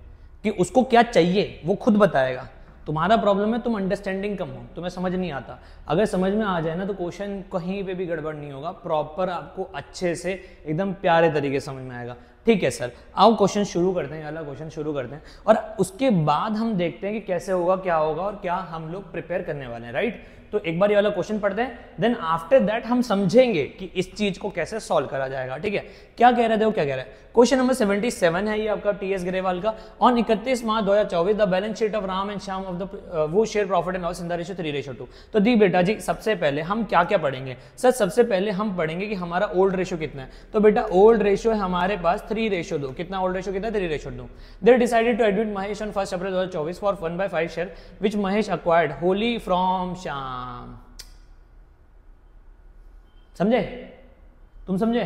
कि उसको क्या चाहिए वो खुद बताएगा। तुम्हारा प्रॉब्लम है तुम अंडरस्टैंडिंग कम हो, तुम्हें समझ नहीं आता। अगर समझ में आ जाए ना तो क्वेश्चन कहीं पे भी गड़बड़ नहीं होगा, प्रॉपर आपको अच्छे से एकदम प्यारे तरीके से समझ में आएगा। ठीक है सर, आओ क्वेश्चन शुरू करते हैं, वाला क्वेश्चन शुरू करते हैं और उसके बाद हम देखते हैं कि कैसे होगा, क्या होगा और क्या हम लोग प्रिपेयर करने वाले हैं, राइट। तो एक बार ये वाला क्वेश्चन पढ़ते हैं, देन आफ्टर दैट हम समझेंगे कि इस चीज को कैसे सॉल्व करा जाएगा। ठीक है, क्या कह रहे थे वो, क्या कह रहे हैं। क्वेश्चन नंबर 77 है ये आपका टीएस ग्रेवाल का। On 31 March 2024 the balance sheet of Ram and Shyam of the वो share profit and loss in the ratio 3:2। तो दी बेटा जी सबसे पहले हम क्या क्या पढ़ेंगे सर, सबसे पहले हम पढ़ेंगे कि हमारा ओल्ड रेशियो कितना है। तो बेटा ओल्ड रेशियो है हमारे पास 3:2। कितना ओल्ड रेशियो, कितना 3:2। They decided to admit Mahesh on 1 April 2024 for 1/5 share which Mahesh acquired wholly from Shyam. समझे, तुम समझे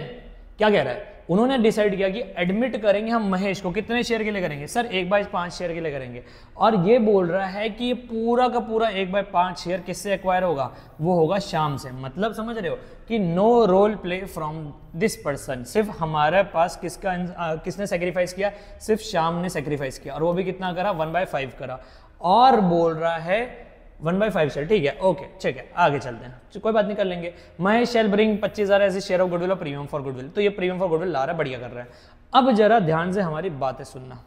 क्या कह रहा है। उन्होंने डिसाइड किया कि एडमिट करेंगे हम महेश को, कितने शेयर के लिए करेंगे सर, 1/5 शेयर के लिए करेंगे। और ये बोल रहा है कि ये पूरा का पूरा 1/5 शेयर किससे एक्वायर होगा, वो होगा श्याम से। मतलब समझ रहे हो कि no role play from this person, सिर्फ हमारे पास किसने सेक्रीफाइस किया, सिर्फ श्याम ने सेक्रीफाइस किया और वो भी कितना करा, 1/5 करा। और बोल रहा है 1/5 शेयर। ठीक है, ओके ठीक है, आगे चलते हैं, कोई बात नहीं कर लेंगे। Mahesh shall bring 25,000 as share of goodwill और प्रीमियम फॉर गुडविल। तो ये प्रीमियम फॉर गुडविल ला रहा है, बढ़िया कर रहा है। अब जरा ध्यान से हमारी बातें सुनना,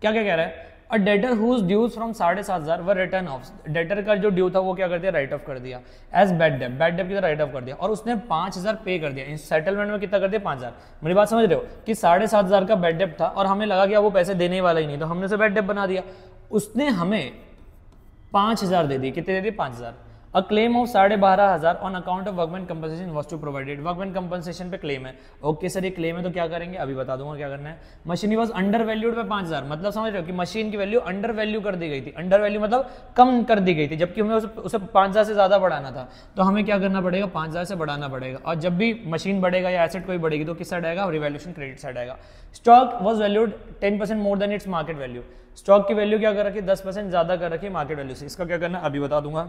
क्या क्या कह रहा है। A debtor whose dues from 7,500 were written off. Debtor का जो ड्यू था वो क्या कर दिया, राइट ऑफ कर दिया as bad debt, bad debt की तरह राइट ऑफ कर दिया और उसने 5,000 पे कर दिया। इन सेटलमेंट में कितना कर दिया, 5,000। मेरी बात समझ रहे हो कि 7,500 का बैड डेट था और हमें लगा कि वो पैसे देने वाला ही नहीं, तो हमने उसे बैड डेट बना दिया। उसने हमें 5,000 दे दिए, कितने दे दिए, 5,000। A claim of 12,500 on account of workman compensation was to provided. Workman compensation पे क्लेम है, ओके सर ये क्लेम है तो क्या करेंगे, अभी बता दूंगा क्या करना है। मशीन वाज अंडर वैल्यूड पे 5,000, मतलब समझ रहे हो कि मशीन की वैल्यू अंडर वैल्यू कर दी गई थी। अंडर वैल्यू मतलब कम कर दी गई थी, जबकि हमें उसे 5,000 से ज्यादा बढ़ाना था। तो हमें क्या करना पड़ेगा, 5,000 से बढ़ाना पड़ेगा। और जब भी मशीन बढ़ेगा या एसेट कोई बढ़ेगी तो किस साइड आएगा, रिवैल्यूएशन क्रेडिट साइड आएगा। Stock was valued 10% more than its market value. Stock की वैल्यू क्या कर रखी है, 10% ज्यादा कर रखी है मार्केट वैल्यू से। इसका क्या करना है अभी बता दूंगा।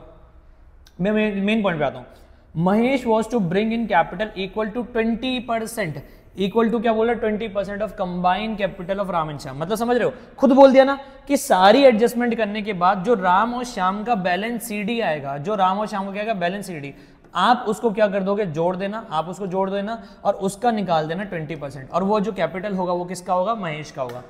मैं मेन पॉइंट पे आता हूं। Mahesh was to bring in capital equal to 20%, equal to क्या बोला, 20% of combined capital of Ram and Shyam. मतलब समझ रहे हो, खुद बोल दिया ना कि सारी एडजस्टमेंट करने के बाद जो राम और श्याम का बैलेंस सीडी आएगा, जो राम और श्याम का क्या आएगा, बैलेंस सीडी, आप उसको क्या कर दोगे, जोड़ देना, आप उसको जोड़ देना और उसका निकाल देना 20%। और वो जो कैपिटल होगा वो किसका होगा, महेश का होगा।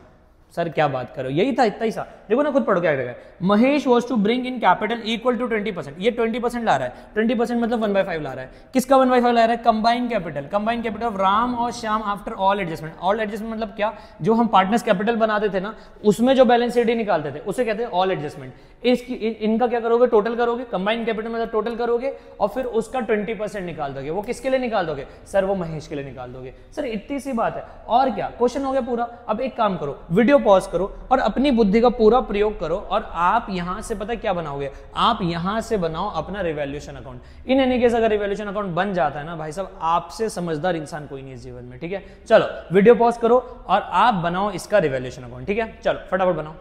सर क्या बात करो, यही था, इतना ही सा। देखो ना, खुद पढ़ो क्या करेगा। Mahesh was to bring in capital equal to 20%। ये 20% ला रहा है, 20% मतलब 1/5 ला रहा है। किसका 1/5 ला रहा है, combined capital. Combined capital of Ram और Shyam after all adjustment. All adjustment मतलब क्या, जो हम पार्टनर्स कैपिटल बनाते थे ना, उसमें जो बैलेंस शीट निकालते थे उसे कहते हैं ऑल एडजस्टमेंट। इनका क्या करोगे, टोटल करोगे, कंबाइंड कैपिटल मतलब टोटल करोगे और फिर उसका 20% निकाल दोगे। वो किसके लिए निकाल दोगे, सर वो महेश के लिए निकाल दोगे। सर इतनी सी बात है, और क्या, क्वेश्चन हो गया पूरा। अब एक काम करो, वीडियो पॉज करो और अपनी बुद्धि का पूरा प्रयोग करो और आप यहां से पता क्या बनाओगे, आप यहां से बनाओ अपना revaluation account. In any case अगर रिवैल्यूएशन अकाउंट बन जाता है ना भाई साहब, आपसे समझदार इंसान कोई नहीं इस जीवन में। ठीक है, चलो वीडियो पॉज करो और आप बनाओ इसका रिवैल्यूएशन अकाउंट। ठीक है, चलो फटाफट बनाओ।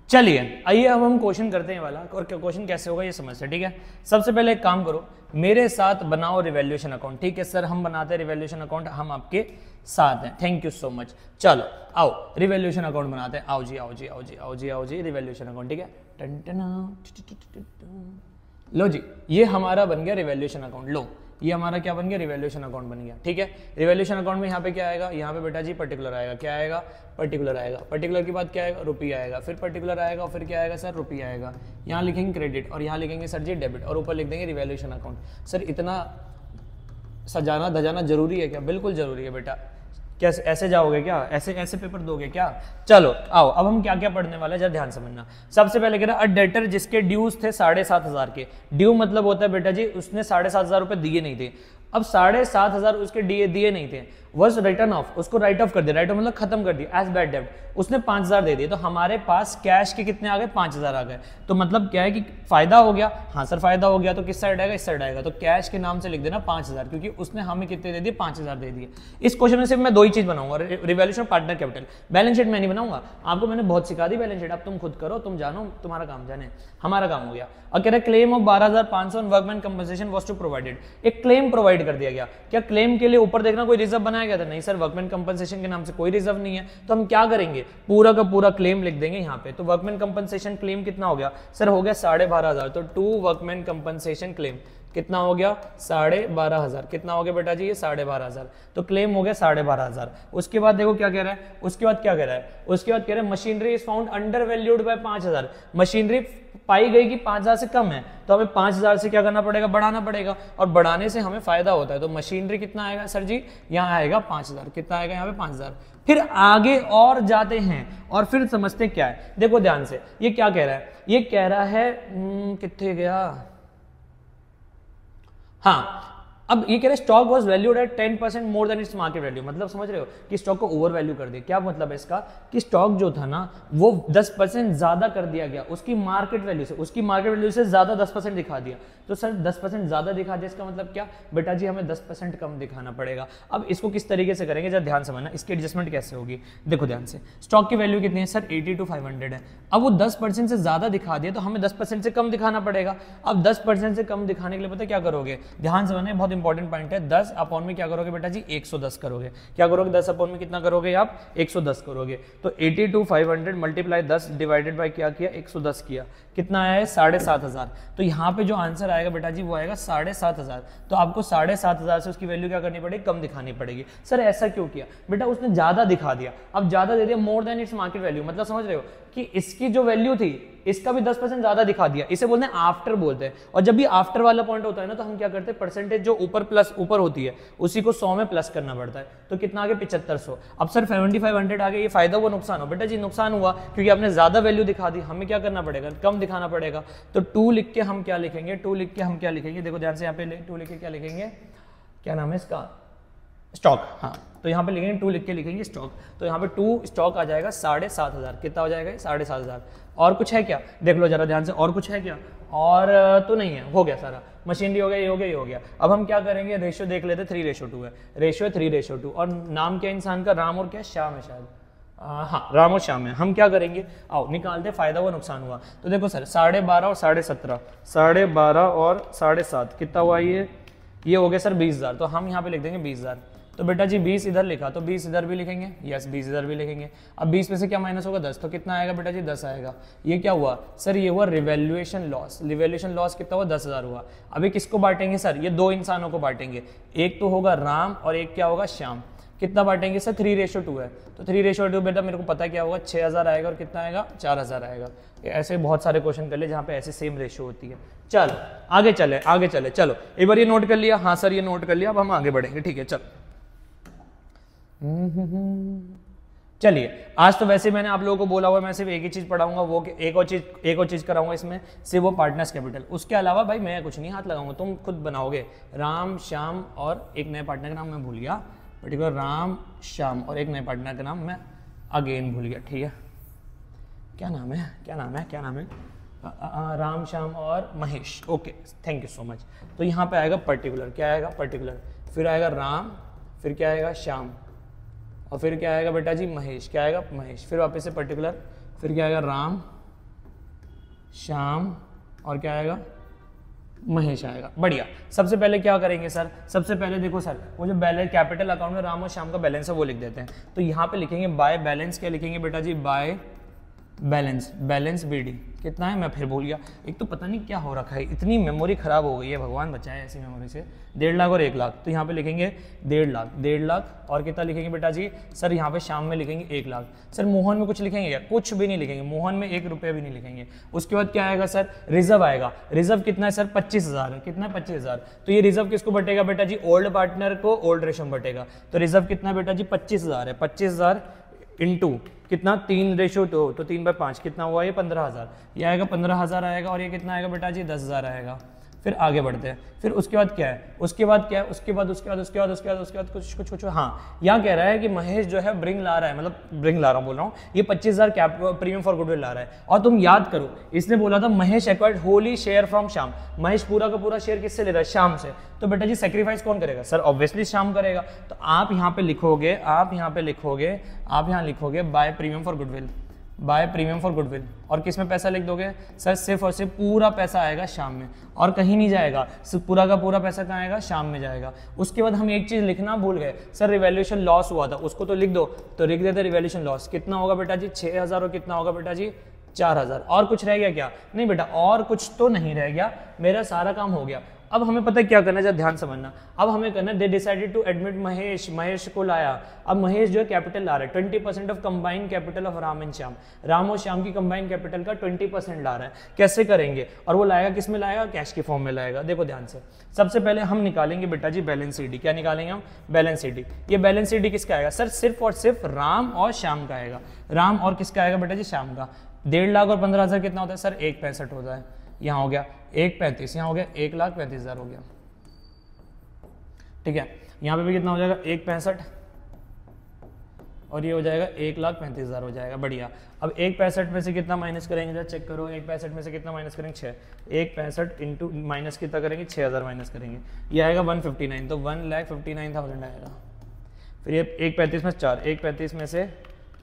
चलिए आइए अब हम क्वेश्चन करते हैं वाला, और क्वेश्चन कैसे होगा ये समझते हैं। ठीक है, सबसे पहले एक काम करो, मेरे साथ बनाओ रिवैल्यूएशन अकाउंट। ठीक है सर, हम बनाते हैं रिवैल्यूएशन अकाउंट, हम आपके साथ हैं, थैंक यू सो मच। चलो आओ रिवैल्यूएशन अकाउंट बनाते हैं, आओ जी आओ जी आओ जी आओ जी आओ जी, रिवैल्यूएशन अकाउंट। ठीक है, लो जी, ये हमारा बन गया रिवैल्यूएशन अकाउंट। लो ये हमारा क्या बन गया, रिवैल्यूएशन अकाउंट बन गया। ठीक है, रिवैल्यूएशन अकाउंट में यहाँ पे क्या आएगा, यहाँ पे बेटा जी पर्टिकुलर आएगा, क्या आएगा, पर्टिकुलर आएगा। पर्टिकुलर के बाद क्या आएगा, रुपया आएगा, फिर पर्टिकुलर आएगा और फिर क्या आएगा सर, रुपया आएगा। यहाँ लिखेंगे क्रेडिट और यहाँ लिखेंगे सर जी डेबिट और ऊपर लिख देंगे रिवैल्यूएशन अकाउंट। सर इतना सजाना धजाना जरूरी है क्या, बिल्कुल जरूरी है बेटा। कैसे ऐसे जाओगे क्या, ऐसे ऐसे पेपर दोगे क्या। चलो आओ, अब हम क्या क्या पढ़ने वाले हैं जरा ध्यान समझना। सबसे पहले कह रहा है, अ डेटर जिसके ड्यूज थे 7,500 के। ड्यू मतलब होता है बेटा जी उसने 7,500 रुपए दिए नहीं थे। अब 7,500 उसके दिए नहीं थे, वॉज रिटर्न ऑफ, उसको राइट ऑफ कर दिया। राइट ऑफ मतलब खत्म कर दिया, एज बैड डेब्ट। उसने 5,000 दे दिए, तो हमारे पास कैश के कितने आ गए, 5,000 आ गए। तो मतलब क्या है कि फायदा हो गया, हाँ सर फायदा हो गया। तो किस साइड आएगा, इस साइड आएगा। तो कैश के नाम से लिख देना 5,000, क्योंकि उसने हमें कितने दे दिए, 5,000 दे दिए। इस क्वेश्चन में सिर्फ मैं दो ही चीज बनाऊंगा, revaluation partner capital. Balance sheet मैं नहीं बनाऊंगा, आपको मैंने बहुत सिखा दी बैलेंस शीट, अब तुम खुद करो, तुम जानो, तुम्हारा काम जाने, हमारा काम हो गया। और कह रहे claim of 12,500 workman compensation was to provided. एक क्लेम प्रोवाइड डिवाइड कर दिया गया। क्या क्लेम के लिए ऊपर देखना कोई रिजर्व बनाया गया था? नहीं सर, वर्कमैन कंपनसेशन के नाम से कोई रिजर्व नहीं है। तो हम क्या करेंगे, पूरा का पूरा क्लेम लिख देंगे यहाँ पे। तो वर्कमैन कंपनसेशन क्लेम कितना हो गया सर? हो गया 12,500। तो टू वर्कमैन कंपनसेशन क्लेम कितना हो गया? 12,500। कितना हो गया बेटा जी? ये 12,500। तो क्लेम हो गया 12,500। उसके बाद देखो क्या कह रहा है, उसके बाद क्या कह रहा है, उसके बाद कह रहा है machinery is found under valued by 5,000। Machinery पाई गई कि 5,000 से कम है, तो हमें 5,000 से क्या करना पड़ेगा? बढ़ाना पड़ेगा, और बढ़ाने से हमें फायदा होता है। तो मशीनरी कितना आएगा सर जी? यहाँ आएगा 5,000। कितना आएगा यहाँ पे? 5,000। फिर आगे और जाते हैं और फिर समझते क्या है। देखो ध्यान से, ये क्या कह रहा है? ये कह रहा है कितने गया, हाँ, अब ये कह रहे stock was valued at 10% more than its market value. मतलब समझ रहे हो कि स्टॉक को ओवर वैल्यू कर दिया। क्या मतलब है इसका? कि स्टॉक जो था ना वो 10% ज्यादा कर दिया गया उसकी मार्केट वैल्यू से, उसकी मार्केट वैल्यू से ज्यादा 10% दिखा दिया। तो सर 10% ज्यादा दिखा दिया, इसका मतलब क्या बेटा जी? हमें 10% कम दिखाना पड़ेगा। अब इसको किस तरीके से करेंगे जरा ध्यान समझना, इसकी एडजस्टमेंट कैसे होगी। देखो ध्यान से, स्टॉक की वैल्यू कितनी है सर? 80 to 500 है। अब वो 10% से ज्यादा दिखा दिया तो हमें 10% से कम दिखाना पड़ेगा। अब 10% से कम दिखाने के लिए पता क्या करोगे? ध्यान समझना, बहुत इंपॉर्टेंट पॉइंट है। 10 अपॉन में क्या करोगे बेटा जी? 110 करोगे। क्या करोगे? 10 अपॉन में कितना करोगे आप? 110 करोगे। तो 80 to 500 मल्टीप्लाई 10 डिवाइडेड बाय क्या किया? 110 किया। कितना आया है? 7,500। तो यहाँ पे जो आंसर आएगा बेटा जी वो आएगा 7,500। तो आपको 7,500 से उसकी वैल्यू क्या करनी पड़ेगी? कम दिखानी पड़ेगी। सर ऐसा क्यों किया? बेटा उसने ज्यादा दिखा दिया, अब ज्यादा दे दिया, more than its market value. मतलब समझ रहे हो कि इसकी जो वैल्यू थी इसका भी 10% ज्यादा दिखा दिया। इसे बोलते हैं आफ्टर बोलते हैं। और जब भी आफ्टर वाला पॉइंट होता है ना तो हम क्या करते हैं? परसेंटेज जो ऊपर प्लस ऊपर होती है उसी को 100 में प्लस करना पड़ता है। तो कितना आ गया? 7500। अब सर 7500 आ गया, ये फायदा हुआ नुकसान हो? बेटा जी नुकसान हुआ क्योंकि आपने ज्यादा वैल्यू दिखा दी, हमें क्या करना पड़ेगा? कम दिखाना पड़ेगा। तो 2 लिख के हम क्या लिखेंगे? 2 लिख के हम क्या लिखेंगे? देखो ध्यान से, यहाँ पे 2 लिख के क्या लिखेंगे? क्या नाम है इसका? स्टॉक। हाँ, तो यहाँ पे लिखेंगे 2 लिख के लिखेंगे स्टॉक। तो यहाँ पे 2 स्टॉक आ जाएगा 7,500। कितना हो जाएगा? 7,500। और कुछ है क्या? देख लो जरा ध्यान से, और कुछ है क्या? और तो नहीं है, हो गया सारा। मशीनरी हो गया, ये हो गया, ये हो गया। अब हम क्या करेंगे? रेशियो देख लेते। 3:2 है, रेशियो 3:2। और नाम क्या इंसान का? राम और क्या? श्याम है शायद। हाँ, राम और श्याम है। हम क्या करेंगे? आओ निकालते, फायदा हुआ नुकसान हुआ। तो देखो सर 12.5 और 17.5, 12.5 और 7.5 कितना हुआ? ये हो गया सर 20,000। तो हम यहाँ पे लिख देंगे 20,000। तो बेटा जी 20 इधर लिखा तो 20 इधर भी लिखेंगे, यस 20 इधर भी लिखेंगे। अब 20 में से क्या माइनस होगा? 10। तो कितना आएगा बेटा जी? 10 आएगा। ये क्या हुआ सर? ये हुआ रिवैल्यूएशन लॉस। रिवैल्यूएशन लॉस कितना हुआ? 10,000 हुआ। अभी किसको बांटेंगे सर? ये 2 इंसानों को बांटेंगे। एक तो होगा राम और एक क्या होगा? श्याम। कितना बांटेंगे सर? 3:2 है। तो 3:2 बेटा मेरे को पता क्या होगा? 6,000 आएगा। और कितना आएगा? 4,000 आएगा। ऐसे बहुत सारे क्वेश्चन कर ले जहाँ पे ऐसे सेम रेशियो होती है। चलो आगे चले, आगे चले। चलो एक बार ये नोट कर लिया? हाँ सर ये नोट कर लिया। अब हम आगे बढ़ेंगे, ठीक है। चलो चलिए, आज तो वैसे मैंने आप लोगों को बोला हुआ मैं सिर्फ एक ही चीज पढ़ाऊंगा, वो एक और चीज कराऊंगा इसमें सिर्फ, वो पार्टनर्स कैपिटल। उसके अलावा भाई मैं कुछ नहीं हाथ लगाऊंगा, तुम खुद बनाओगे। राम श्याम और एक नए पार्टनर का नाम मैं भूल गया, पर्टिकुलर राम श्याम और एक नए पार्टनर का नाम मैं अगेन भूल गया, ठीक है। क्या नाम है, क्या नाम है, क्या नाम है? राम श्याम और Mahesh. Okay, thank you so much. तो यहाँ पे आएगा पर्टिकुलर, क्या आएगा? पर्टिकुलर। फिर आएगा राम, फिर क्या आएगा? श्याम, और फिर क्या आएगा बेटा जी? महेश। क्या आएगा? महेश। फिर वापस से पर्टिकुलर, फिर क्या आएगा? राम श्याम और क्या आएगा? महेश आएगा। बढ़िया। सबसे पहले क्या करेंगे सर? सबसे पहले देखो सर, वो जो बैलेंस कैपिटल अकाउंट में राम और श्याम का बैलेंस है वो लिख देते हैं। तो यहाँ पे लिखेंगे बाय बैलेंस। क्या लिखेंगे बेटा जी? By balance. बैलेंस BD कितना है? मैं फिर भूल गया। एक तो पता नहीं क्या हो रखा है, इतनी मेमोरी खराब हो गई है, भगवान बचाए ऐसी मेमोरी से। 1.5 लाख और 1 लाख। तो यहाँ पे लिखेंगे 1.5 लाख, 1.5 लाख। और कितना लिखेंगे बेटा जी? सर यहाँ पे शाम में लिखेंगे 1 लाख। सर मोहन में कुछ लिखेंगे क्या? कुछ भी नहीं लिखेंगे। मोहन में 1 रुपया भी नहीं लिखेंगे। उसके बाद क्या आएगा सर? रिजर्व आएगा। रिजर्व कितना है सर? 25,000 है। कितना है? 25,000। तो ये रिजर्व किसको बटेगा बेटा जी? ओल्ड पार्टनर को ओल्ड रेशो में बटेगा। तो रिजर्व कितना बेटा जी? 25,000 है। 25,000 इंटू कितना? 3:2, तो 3/5 कितना हुआ? ये 15,000। ये आएगा 15,000 आएगा। और ये कितना आएगा बेटा जी? 10,000 आएगा। फिर आगे बढ़ते हैं। फिर उसके बाद क्या है? उसके बाद क्या है? उसके बाद कुछ हाँ, यहाँ कह रहा है कि महेश जो है ब्रिंग ला रहा है, मतलब ब्रिंग ला रहा हूँ बोल रहा हूँ, ये 25,000 कैप प्रीमियम फॉर गुडविल ला रहा है। और तुम याद करो, इसने बोला था Mahesh acquired Holi share from Shyam. Mahesh पूरा का पूरा शेयर किससे ले रहा है? श्याम से। तो बेटा जी सेक्रीफाइस कौन करेगा? सर ऑब्वियसली श्याम करेगा। तो आप यहाँ पे लिखोगे, आप यहाँ लिखोगे by premium for goodwill. By premium for goodwill. और किस में पैसा लिख दोगे सर? सिर्फ और सिर्फ पूरा पैसा आएगा शाम में और कहीं नहीं जाएगा, सिर्फ पूरा का पूरा पैसा कहाँ आएगा? शाम में जाएगा। उसके बाद हम एक चीज़ लिखना भूल गए सर, रिवैल्यूएशन लॉस हुआ था, उसको तो लिख दो। तो लिख देते रिवैल्यूएशन लॉस कितना होगा बेटा जी? 6000। और कितना होगा बेटा जी? 4000। और कुछ रह गया क्या? नहीं बेटा और कुछ तो नहीं रह गया, मेरा सारा काम हो गया। अब हमें पता है क्या करना है, जरा ध्यान समझना। अब हमें करना है, they decided to admit Mahesh, Mahesh को लाया। अब महेश जो है कैपिटल ला रहा है 20% of combined capital of Ram and Shyam. Ram और श्याम की कंबाइंड कैपिटल का 20% ला रहा है। कैसे करेंगे? और वो लाएगा किस में लाएगा? कैश के फॉर्म में लाएगा। देखो ध्यान से, सबसे पहले हम निकालेंगे बेटा जी बैलेंस शीट। क्या निकालेंगे हम? Balance sheet. ये बैलेंस शीट किसका आएगा सर? सिर्फ और सिर्फ राम और श्याम का आएगा। राम और किसका आएगा बेटा जी? श्याम का। 1.5 लाख और 15,000 कितना होता है सर? 1.65 होता है। यहाँ हो गया 1.35, यहाँ हो गया 1,35,000 हो गया। ठीक है, यहाँ पे भी कितना हो जाएगा? 1.65 और ये हो जाएगा 1,35,000 हो जाएगा। बढ़िया। अब 1.65 में से कितना माइनस करेंगे जरा चेक करो। 1.65 में से कितना माइनस करेंगे? 6। 1.65 इंटू माइनस कितना करेंगे? 6000 माइनस करेंगे। ये आएगा 159, तो 1,59,000 आएगा। फिर ये 1.35 में 4, 1.35 में से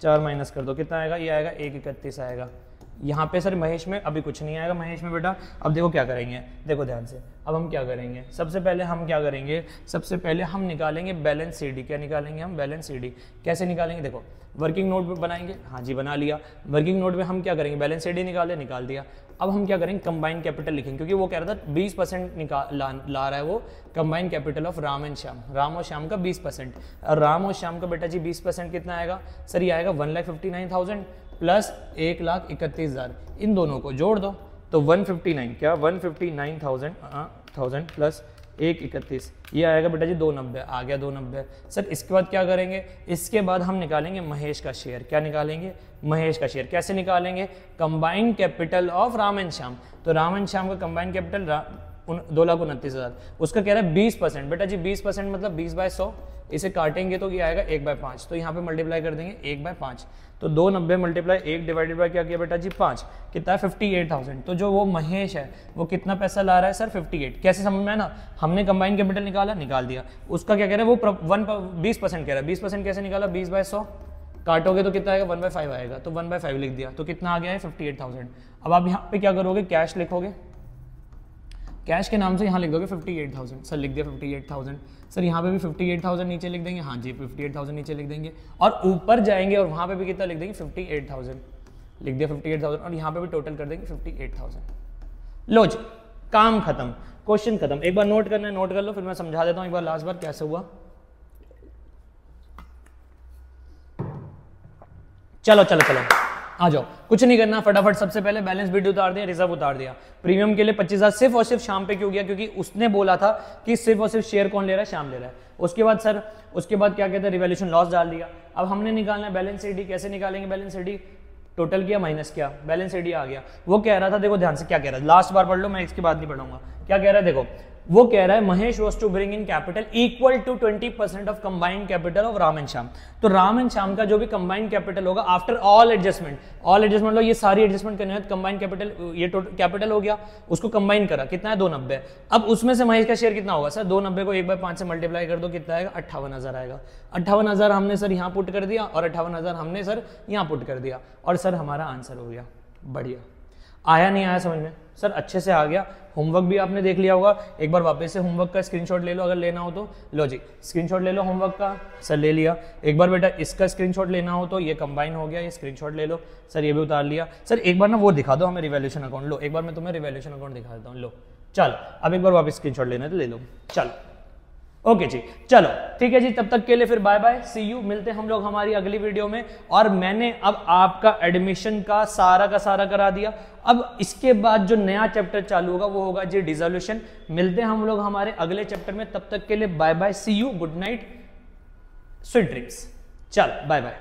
4 माइनस कर दो, कितना आएगा? ये आएगा 1,31 आएगा। यहाँ पे सर महेश में अभी कुछ नहीं आएगा महेश में बेटा। अब देखो क्या करेंगे, देखो ध्यान से। अब हम क्या करेंगे? सबसे पहले हम क्या करेंगे? सबसे पहले हम निकालेंगे बैलेंस सीडी। क्या निकालेंगे हम? Balance CD. कैसे निकालेंगे? देखो वर्किंग नोट बनाएंगे। हाँ जी बना लिया। वर्किंग नोट में हम क्या करेंगे? बैलेंस सीडी निकाल दिया। अब हम क्या करेंगे? कंबाइंड कैपिटल लिखेंगे, क्योंकि वो कह रहा था 20% ला रहा है वो combined capital of Ram and Shyam. Ram और श्याम का 20%। और राम और श्याम का बेटा जी 20% कितना आएगा सर? ये आएगा 1,59,000 प्लस 1,31,000। इन दोनों को जोड़ दो तो 159 क्या? 159,000 प्लस 1,31, ये आएगा बेटा जी 290। आ गया 290। सर इसके बाद क्या करेंगे? इसके बाद हम निकालेंगे महेश का शेयर। क्या निकालेंगे? महेश का शेयर। कैसे निकालेंगे? Combined capital of Ram and Shyam. तो राम एंड श्याम का कंबाइंड कैपिटल 2,29,000, उसका कह रहा है 20%। बेटा जी 20% मतलब 20/100। इसे काटेंगे तो ये आएगा 1/5। तो यहाँ पे मल्टीप्लाई कर देंगे 1/5। तो 290 मल्टीप्लाई 1 डिवाइडेड बाय क्या किया बेटा जी? 5। कितना है? 58,000। तो जो वो महेश है वो कितना पैसा ला रहा है सर? 58। कैसे समझ में है ना? हमने कंबाइंड कैपिटल निकाल दिया। उसका क्या कह रहा है? वो 20% कह रहा है। 20% कैसे निकाला? 20/100 काटोगे तो कितना आएगा? 1/5 आएगा। तो 1/5 लिख दिया। तो कितना आ गया है? 58,000। अब आप यहाँ पे क्या करोगे? कैश लिखोगे। कैश के नाम से यहाँ लिख दोगे 58,000। सर लिख दिया 58,000। सर यहाँ पे भी 58,000 नीचे लिख देंगे। हाँ जी 58,000 नीचे लिख देंगे और ऊपर जाएंगे और वहाँ पे भी कितना लिख देंगे? 58,000 लिख दिया 58,000 और यहाँ पे भी टोटल कर देंगे 58,000। लो जी काम खत्म, क्वेश्चन खत्म। एक बार नोट करना है, नोट कर लो, फिर मैं समझा देता हूँ एक बार लास्ट बार कैसे हुआ। चलो चलो चलो आ जाओ, कुछ नहीं करना, फटाफट सबसे पहले बैलेंस शीट उतार दिया, रिजर्व उतार दिया। प्रीमियम के लिए 25,000 सिर्फ और सिर्फ शाम पे क्यों गया? क्योंकि उसने बोला था कि सिर्फ और सिर्फ शेयर कौन ले रहा है? श्याम ले रहा है। उसके बाद सर उसके बाद क्या कहते हैं? रिवैल्यूएशन लॉस डाल दिया। अब हमने निकालना है बैलेंस शीट। कैसे निकालेंगे बैलेंस शीट? टोटल किया माइनस किया, बैलेंस शीट आ गया। वो कह रहा था, देखो ध्यान से क्या कह रहा है, लास्ट बार पढ़ लो, मैं इसके बाद नहीं पढ़ूंगा। क्या कह रहा है देखो, वो कह रहा है Mahesh was to bring in capital equal to 20% of combined capital of Ram and Shyam. तो राम एंड श्याम का जो भी कंबाइंड कैपिटल होगा आफ्टर ऑल एडजस्टमेंट लो, ये सारी एडजस्टमेंट करने हैं, कंबाइंड कैपिटल, ये टोटल कैपिटल हो गया, उसको कंबाइन करा, कितना है? 290। अब उसमें से महेश का शेयर कितना होगा सर? 290 को 1/5 से मल्टीप्लाई कर दो, कितना आएगा? 58,000 आएगा। 58,000 हमने सर यहाँ पुट कर दिया और 58,000 हमने सर यहाँ पुट कर दिया और सर हमारा आंसर हो गया। बढ़िया। आया नहीं आया समझ में? सर अच्छे से आ गया। होमवर्क भी आपने देख लिया होगा, एक बार वापस से होमवर्क का स्क्रीनशॉट ले लो अगर लेना हो तो। लो जी स्क्रीनशॉट ले लो होमवर्क का। सर ले लिया। एक बार बेटा इसका स्क्रीनशॉट लेना हो तो ये कंबाइन हो गया, ये स्क्रीनशॉट ले लो। सर ये भी उतार लिया। सर एक बार ना वो दिखा दो हमें, रिवैल्यूएशन अकाउंट। लो एक बार मैं तुम्हें रिवैल्यूएशन अकाउंट दिखा देता हूँ। लो चलो अब एक बार वापस स्क्रीनशॉट लेना है तो ले लो। चलो ओके जी, चलो ठीक है जी, तब तक के लिए फिर बाय बाय, सी यू। मिलते हैं हम लोग हमारी अगली वीडियो में। और मैंने अब आपका एडमिशन का सारा करा दिया। अब इसके बाद जो नया चैप्टर चालू होगा वो होगा जी डिसोल्यूशन। मिलते हैं हम लोग हमारे अगले चैप्टर में, तब तक के लिए bye bye, see you, good night, sweet dreams. चलो बाय बाय।